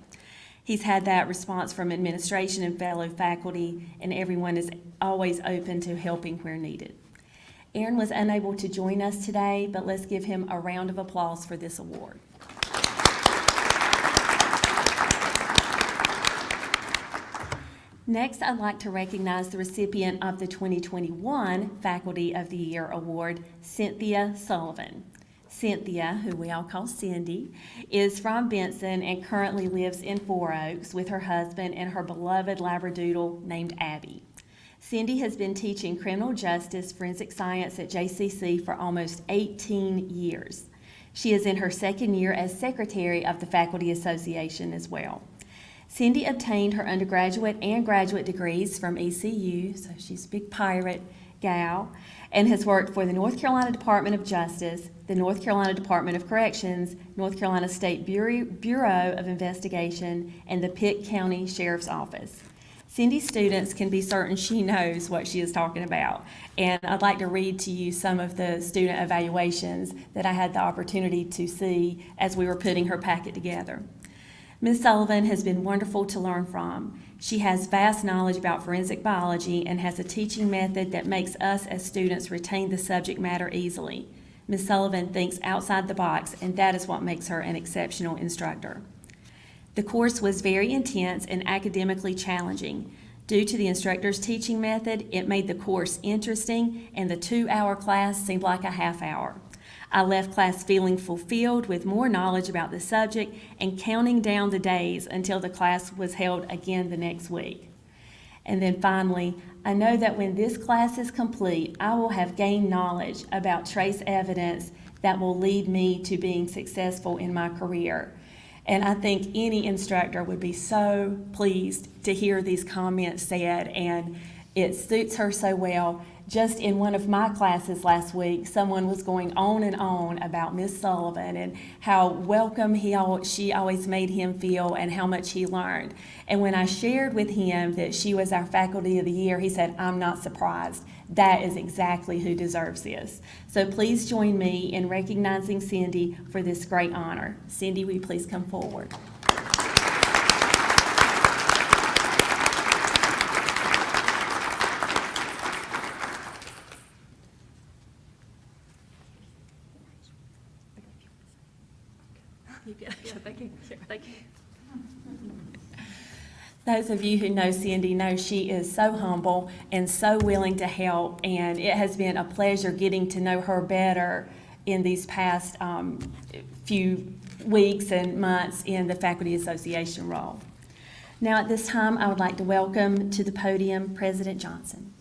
He's had that response from administration and fellow faculty, and everyone is always open to helping where needed. Aaron was unable to join us today, but let's give him a round of applause for this award. Next, I'd like to recognize the recipient of the 2021 Faculty of the Year Award, Cynthia Sullivan. Cynthia, who we all call Cindy, is from Benson and currently lives in 4 Oaks with her husband and her beloved Labradoodle named Abby. Cindy has been teaching criminal justice forensic science at JCC for almost 18 years. She is in her 2nd year as secretary of the Faculty Association as well. Cindy obtained her undergraduate and graduate degrees from ECU, so she's a big pirate gal, and has worked for the North Carolina Department of Justice, the North Carolina Department of Corrections, North Carolina State Bureau of Investigation, and the Pitt County Sheriff's Office. Cindy's students can be certain she knows what she is talking about, and I'd like to read to you some of the student evaluations that I had the opportunity to see as we were putting her packet together. Ms. Sullivan has been wonderful to learn from. She has vast knowledge about forensic biology and has a teaching method that makes us as students retain the subject matter easily. Ms. Sullivan thinks outside the box, and that is what makes her an exceptional instructor. The course was very intense and academically challenging. Due to the instructor's teaching method, it made the course interesting, and the 2-hour class seemed like a half hour. I left class feeling fulfilled with more knowledge about the subject and counting down the days until the class was held again the next week. And then finally, I know that when this class is complete, I will have gained knowledge about trace evidence that will lead me to being successful in my career. And I think any instructor would be so pleased to hear these comments said, and it suits her so well. Just in one of my classes last week, someone was going on and on about Miss Sullivan and how welcome she always made him feel and how much he learned. And when I shared with him that she was our Faculty of the Year, he said, "I'm not surprised. That is exactly who deserves this." So please join me in recognizing Cindy for this great honor. Cindy, will you please come forward? Those of you who know Cindy know she is so humble and so willing to help, and it has been a pleasure getting to know her better in these past few weeks and months in the Faculty Association role. Now at this time, I would like to welcome to the podium President Johnston.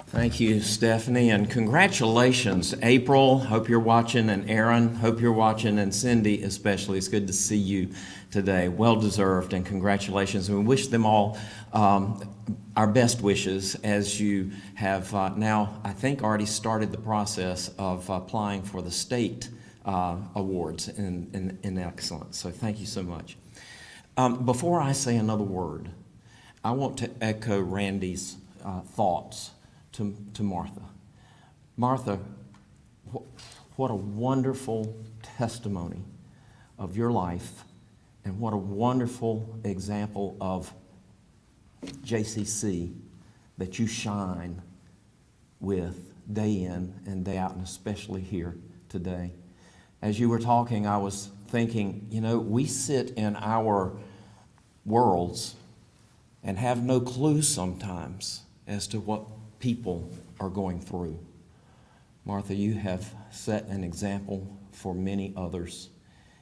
Thank you, Stephanie, and congratulations, April. Hope you're watching, and Aaron, hope you're watching, and Cindy especially. It's good to see you today. Well deserved, and congratulations. And we wish them all our best wishes as you have now, I think, already started the process of applying for the state awards in excellence. So thank you so much. Before I say another word, I want to echo Randy's thoughts to Martha. Martha, what a wonderful testimony of your life, and what a wonderful example of JCC that you shine with day in and day out, and especially here today. As you were talking, I was thinking, we sit in our worlds and have no clue sometimes as to what people are going through. Martha, you have set an example for many others,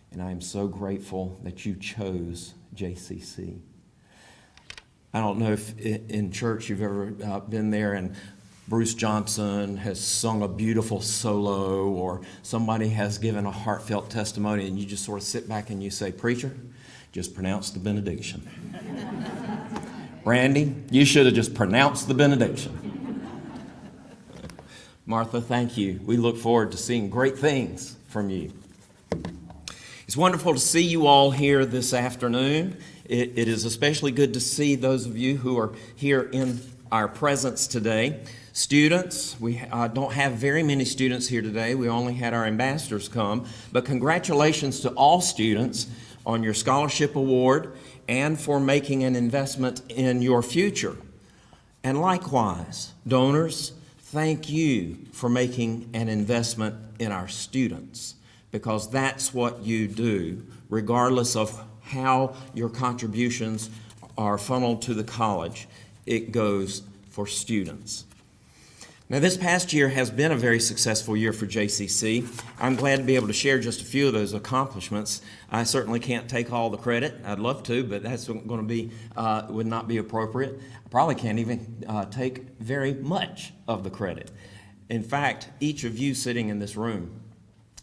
and I am so grateful that you chose JCC. I don't know if in church you've ever been there and Bruce Johnston has sung a beautiful solo, or somebody has given a heartfelt testimony, and you just sort of sit back and you say, "Preacher, just pronounce the benediction." Randy, you should have just pronounced the benediction. Martha, thank you. We look forward to seeing great things from you. It's wonderful to see you all here this afternoon. It is especially good to see those of you who are here in our presence today. Students, we don't have very many students here today. We only had our ambassadors come. But congratulations to all students on your scholarship award and for making an investment in your future. And likewise, donors, thank you for making an investment in our students, because that's what you do, regardless of how your contributions are funneled to the college. It goes for students. Now, this past year has been a very successful year for JCC. I'm glad to be able to share just a few of those accomplishments. I certainly can't take all the credit. I'd love to, but that's going to be would not be appropriate. I probably can't even take very much of the credit. In fact, each of you sitting in this room,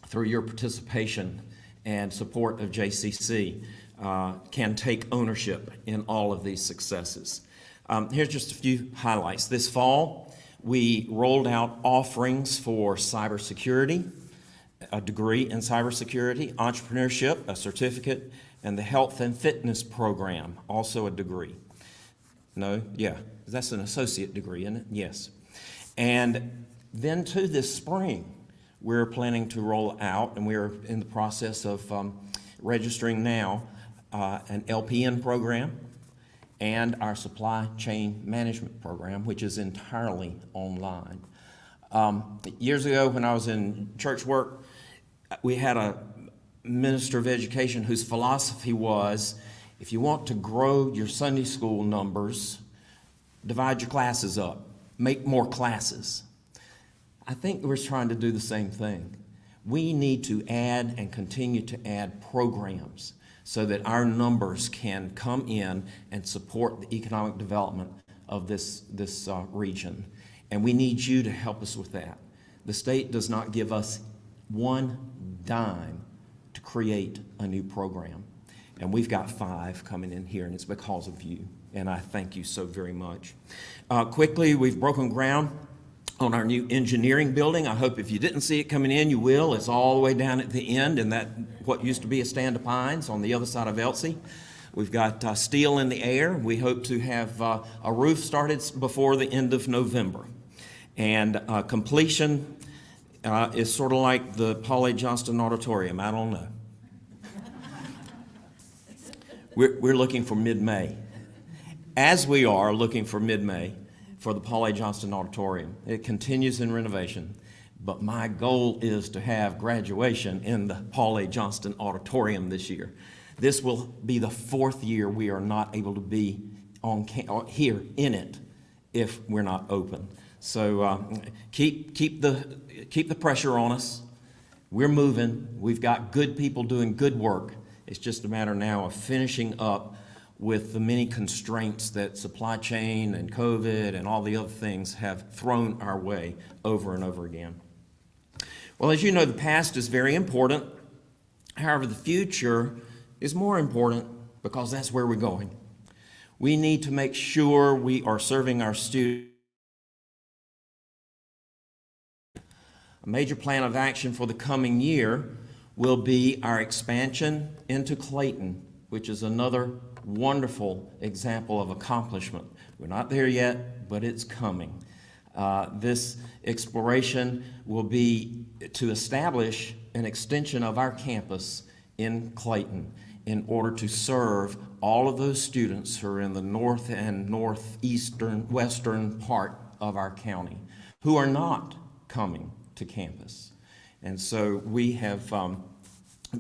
through your participation and support of JCC, can take ownership in all of these successes. Here's just a few highlights. This fall, we rolled out offerings for cybersecurity, a degree in cybersecurity, entrepreneurship, a certificate, and the health and fitness program, also a degree. No? Yeah. That's an associate degree, isn't it? Yes. And then too, this spring, we're planning to roll out, and we're in the process of registering now, an LPN program and our supply chain management program, which is entirely online. Years ago, when I was in church work, we had a minister of education whose philosophy was, if you want to grow your Sunday school numbers, divide your classes up, make more classes. I think we're trying to do the same thing. We need to add and continue to add programs so that our numbers can come in and support the economic development of this region. And we need you to help us with that. The state does not give us one dime to create a new program. And we've got 5 coming in here, and it's because of you. And I thank you so very much. Quickly, we've broken ground on our new engineering building. I hope if you didn't see it coming in, you will. It's all the way down at the end in that what used to be a stand of pines on the other side of Elsie. We've got steel in the air. We hope to have a roof started before the end of November. And completion is sort of like the Paul A. Johnston Auditorium. I don't know. We're looking for mid-May, as we are looking for mid-May for the Paul A. Johnston Auditorium. It continues in renovation, but my goal is to have graduation in the Paul A. Johnston Auditorium this year. This will be the 4th year we are not able to be here in it if we're not open. So keep the pressure on us. We're moving. We've got good people doing good work. It's just a matter now of finishing up with the many constraints that supply chain and COVID and all the other things have thrown our way over and over again. Well, as you know, the past is very important. However, the future is more important because that's where we're going. We need to make sure we are serving our students. A major plan of action for the coming year will be our expansion into Clayton, which is another wonderful example of accomplishment. We're not there yet, but it's coming. This exploration will be to establish an extension of our campus in Clayton in order to serve all of those students who are in the north and western part of our county who are not coming to campus. And so we have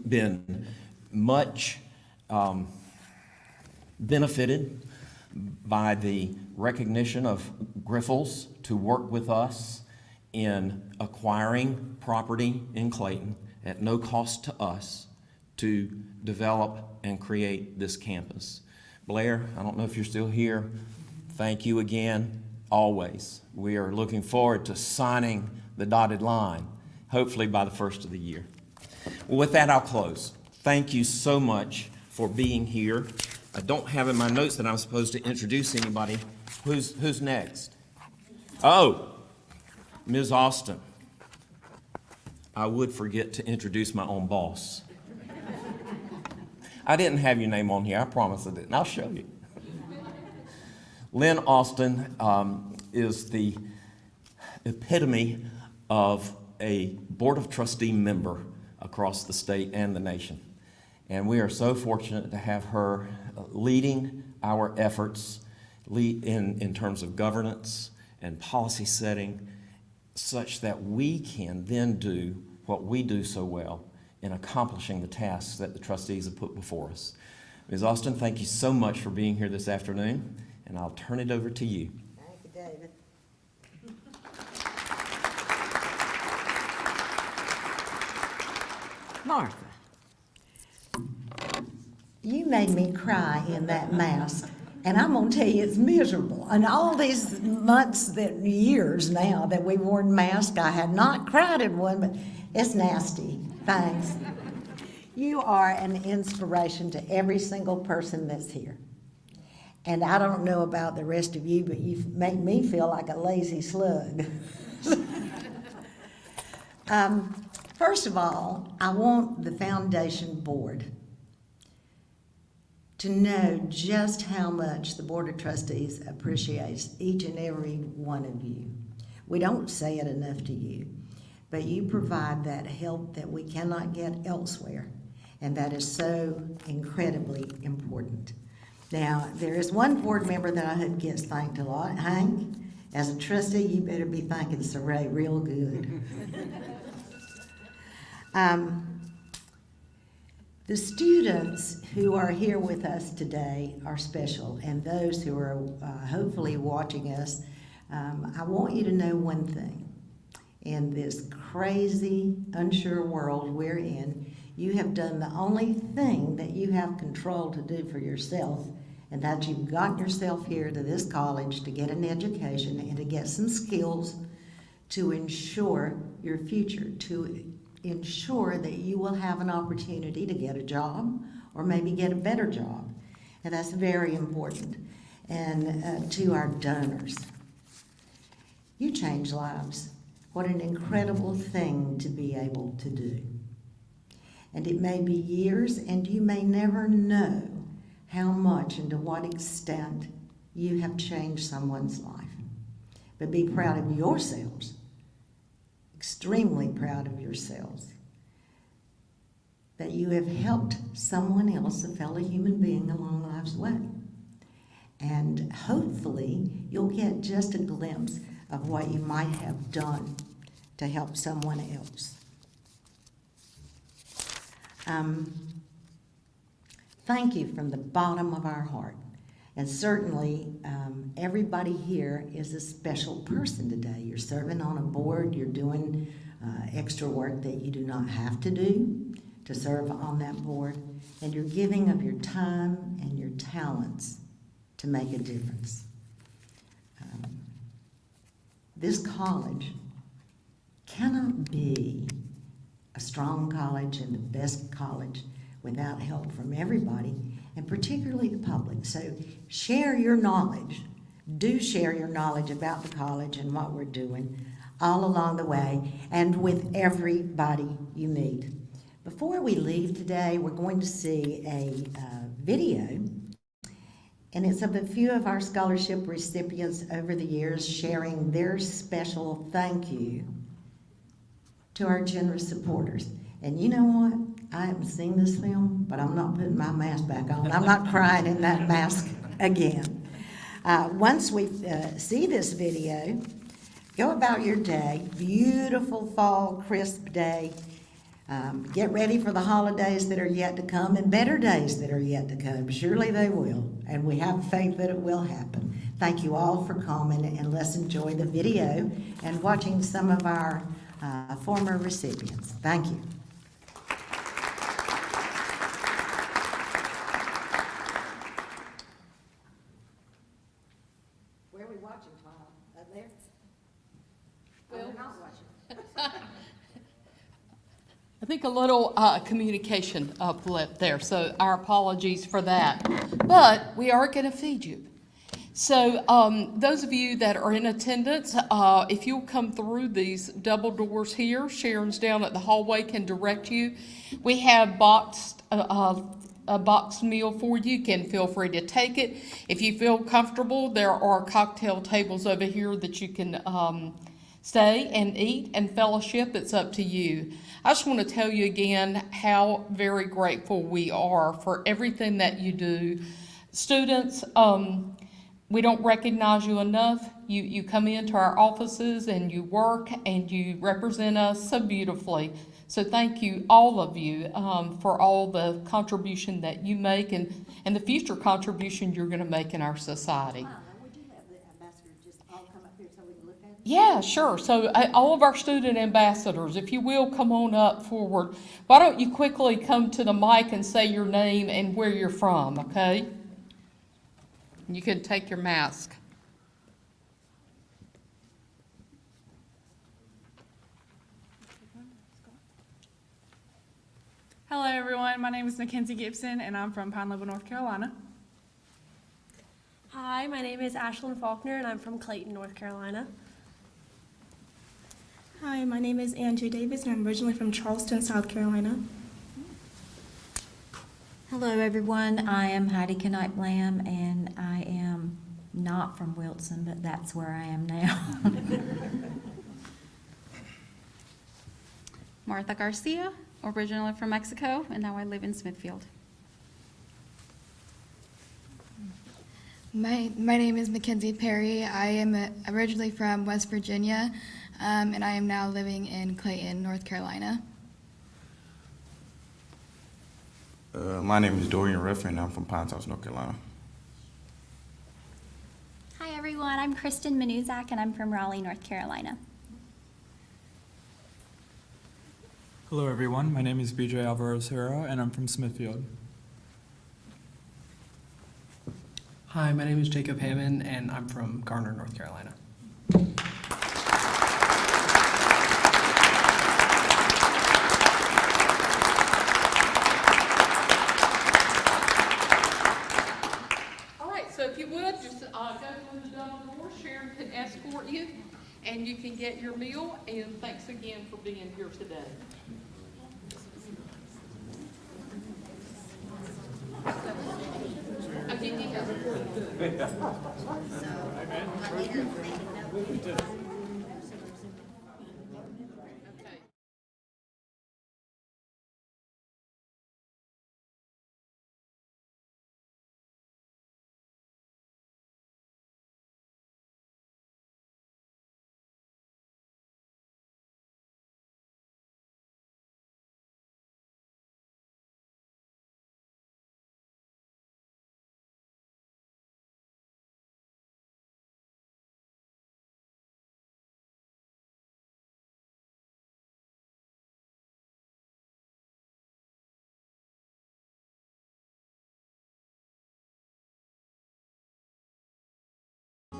been much benefited by the recognition of Griffles to work with us in acquiring property in Clayton at no cost to us to develop and create this campus. Blair, I don't know if you're still here. Thank you again, always. We are looking forward to signing the dotted line, hopefully by the first of the year. Well, with that, I'll close. Thank you so much for being here. I don't have in my notes that I'm supposed to introduce anybody. Who's next? Oh, Ms. Austin. I would forget to introduce my own boss. I didn't have your name on here. I promise I didn't. I'll show you. Lynn Austin is the epitome of a Board of Trustee member across the state and the nation. And we are so fortunate to have her leading our efforts in terms of governance and policy setting, such that we can then do what we do so well in accomplishing the tasks that the trustees have put before us. Ms. Austin, thank you so much for being here this afternoon, and I'll turn it over to you. Thank you, David. Martha, you made me cry in that mask, and I'm gonna tell you it's miserable. And all these months, years now that we've worn masks, I had not cried in one, but it's nasty. Thanks. You are an inspiration to every single person that's here. And I don't know about the rest of you, but you make me feel like a lazy slug. First of all, I want the foundation board to know just how much the Board of Trustees appreciates each and every one of you. We don't say it enough to you, but you provide that help that we cannot get elsewhere, and that is so incredibly important. Now, there is one board member that I hope gets thanked a lot. Hank, as a trustee, you better be thanking Saray real good. The students who are here with us today are special, and those who are hopefully watching us, I want you to know one thing. In this crazy, unsure world we're in, You have done the only thing that you have control to do for yourself, and that you've gotten yourself here to this college to get an education and to get some skills to ensure your future, to ensure that you will have an opportunity to get a job or maybe get a better job. And that's very important. And to our donors, you change lives. What an incredible thing to be able to do. And it may be years, and you may never know how much and to what extent you have changed someone's life. But be proud of yourselves, extremely proud of yourselves, that you have helped someone else, a fellow human being, along life's way. And hopefully you'll get just a glimpse of what you might have done to help someone else. Thank you from the bottom of our heart. And certainly, everybody here is a special person today. You're serving on a board, you're doing extra work that you do not have to do to serve on that board, and you're giving of your time and your talents to make a difference. This college cannot be a strong college and the best college without help from everybody, and particularly the public. So share your knowledge. Do share your knowledge about the college and what we're doing all along the way and with everybody you meet. Before we leave today, we're going to see a video, and it's of a few of our scholarship recipients over the years sharing their special thank you to our generous supporters. And you know what? I haven't seen this film, but I'm not putting my mask back on. I'm not crying in that mask again. Once we see this video, go about your day. Beautiful fall, crisp day. Get ready for the holidays that are yet to come and better days that are yet to come. Surely they will, and we have faith that it will happen. Thank you all for coming, and let's enjoy the video and watching some of our former recipients. Thank you. Where are we watching, Tom? Up there? Well, we're not watching. I think a little communication blip there, so our apologies for that. But we are going to feed you. So those of you that are in attendance, if you'll come through these double doors here, Sharon's down at the hallway can direct you. We have a boxed meal for you. You can feel free to take it. If you feel comfortable, there are cocktail tables over here that you can stay and eat and fellowship. It's up to you. I just want to tell you again how very grateful we are for everything that you do. Students, we don't recognize you enough. You come into our offices and you work and you represent us so beautifully. So thank you, all of you, for all the contribution that you make and the future contribution you're going to make in our society. Wow, now would you have the ambassador just all come up here so we can look at it? Yeah, sure. So all of our student ambassadors, if you will, come on up forward. Why don't you quickly come to the mic and say your name and where you're from, okay? You can take your mask. Hello, everyone. My name is Mackenzie Gibson, and I'm from Pine Level, North Carolina. Hi, my name is Ashlyn Faulkner, and I'm from Clayton, North Carolina. Hi, my name is Andrew Davis, and I'm originally from Charleston, South Carolina. Hello, everyone. I am Heidi Knight Lamb, and I am not from Wilson, but that's where I am now. Martha Garcia, originally from Mexico, and now I live in Smithfield. My name is Mackenzie Perry. I am originally from West Virginia, and I am now living in Clayton, North Carolina. My name is Dorian Ruffin. I'm from Pinetops, North Carolina. Hi, everyone. I'm Kristen Manuzak, and I'm from Raleigh, North Carolina. Hello everyone, my name is BJ Alvarez-Herrera and I'm from Smithfield. Hi, my name is Jacob Hammond and I'm from Garner, North Carolina. All right, so if you would, just go through the double door. Sharon can escort you, and you can get your meal, and thanks again for being here today. I'll give you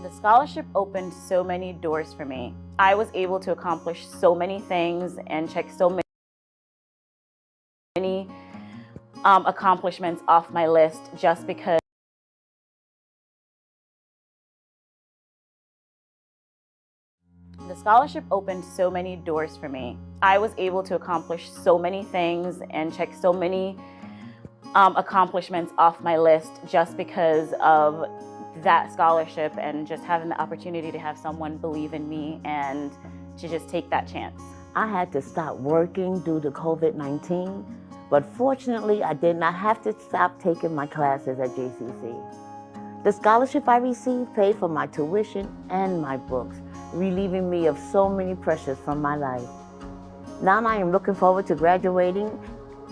The scholarship opened so many doors for me. I was able to accomplish so many things and check so many accomplishments off my list just because the scholarship opened so many doors for me. I was able to accomplish so many things and check so many accomplishments off my list just because of that scholarship and just having the opportunity to have someone believe in me and to just take that chance. I had to stop working due to COVID-19, but fortunately I did not have to stop taking my classes at JCC. The scholarship I received paid for my tuition and my books, relieving me of so many pressures from my life. Now I am looking forward to graduating.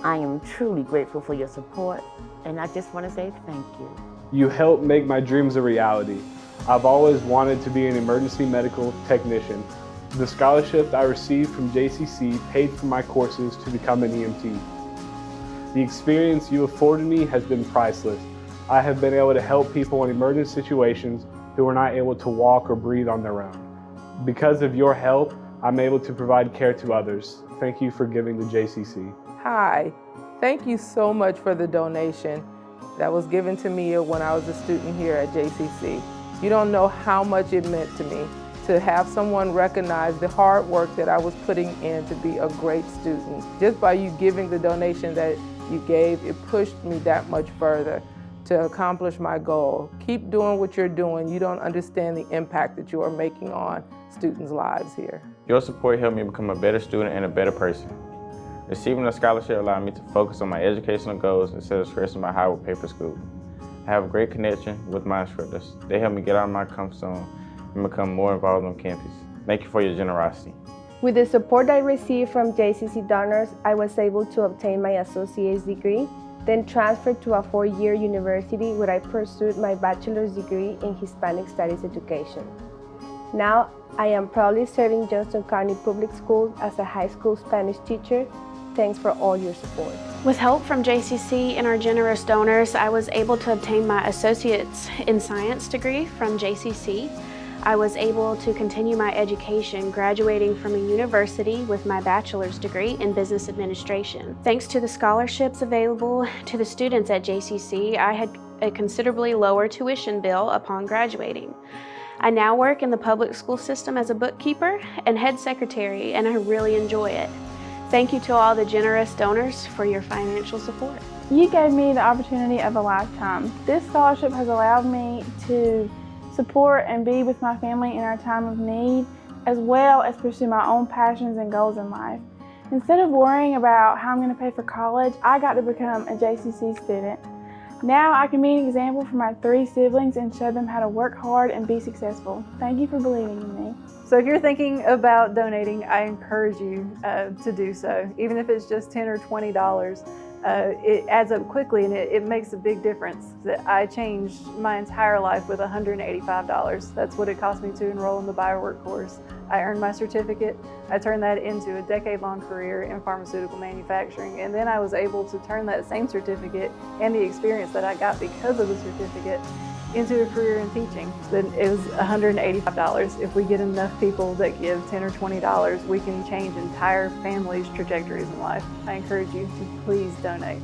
I am truly grateful for your support, and I just want to say thank you. You helped make my dreams a reality. I've always wanted to be an emergency medical technician. The scholarship I received from JCC paid for my courses to become an EMT. The experience you afforded me has been priceless. I have been able to help people in emergency situations who are not able to walk or breathe on their own. Because of your help, I'm able to provide care to others. Thank you for giving to JCC. Hi, thank you so much for the donation that was given to me when I was a student here at JCC. You don't know how much it meant to me to have someone recognize the hard work that I was putting in to be a great student. Just by you giving the donation that you gave, it pushed me that much further to accomplish my goal. Keep doing what you're doing. You don't understand the impact that you are making on students' lives here. Your support helped me become a better student and a better person. Receiving a scholarship allowed me to focus on my educational goals instead of stressing about how I would pay for school. I have a great connection with my instructors. They help me get out of my comfort zone and become more involved on campus. Thank you for your generosity. With the support I received from JCC donors, I was able to obtain my associate's degree, then transferred to a 4-year university where I pursued my bachelor's degree in Hispanic Studies education. Now, I am proudly serving Johnston County Public Schools as a high school Spanish teacher. Thanks for all your support. With help from JCC and our generous donors, I was able to obtain my Associate's in Science degree from JCC. I was able to continue my education, graduating from a university with my bachelor's degree in Business Administration. Thanks to the scholarships available to the students at JCC, I had a considerably lower tuition bill upon graduating. I now work in the public school system as a bookkeeper and head secretary, and I really enjoy it. Thank you to all the generous donors for your financial support. You gave me the opportunity of a lifetime. This scholarship has allowed me to support and be with my family in our time of need, as well as pursue my own passions and goals in life. Instead of worrying about how I'm going to pay for college, I got to become a JCC student. Now I can be an example for my 3 siblings and show them how to work hard and be successful. Thank you for believing in me. So if you're thinking about donating, I encourage you to do so. Even if it's just $10 or $20, it adds up quickly, and it makes a big difference. That I changed my entire life with $185. That's what it cost me to enroll in the biowork course. I earned my certificate. I turned that into a decade-long career in pharmaceutical manufacturing, and then I was able to turn that same certificate and the experience that I got because of the certificate into a career in teaching. Then it was $185. If we get enough people that give $10 or $20, we can change entire families' trajectories in life. I encourage you to please donate.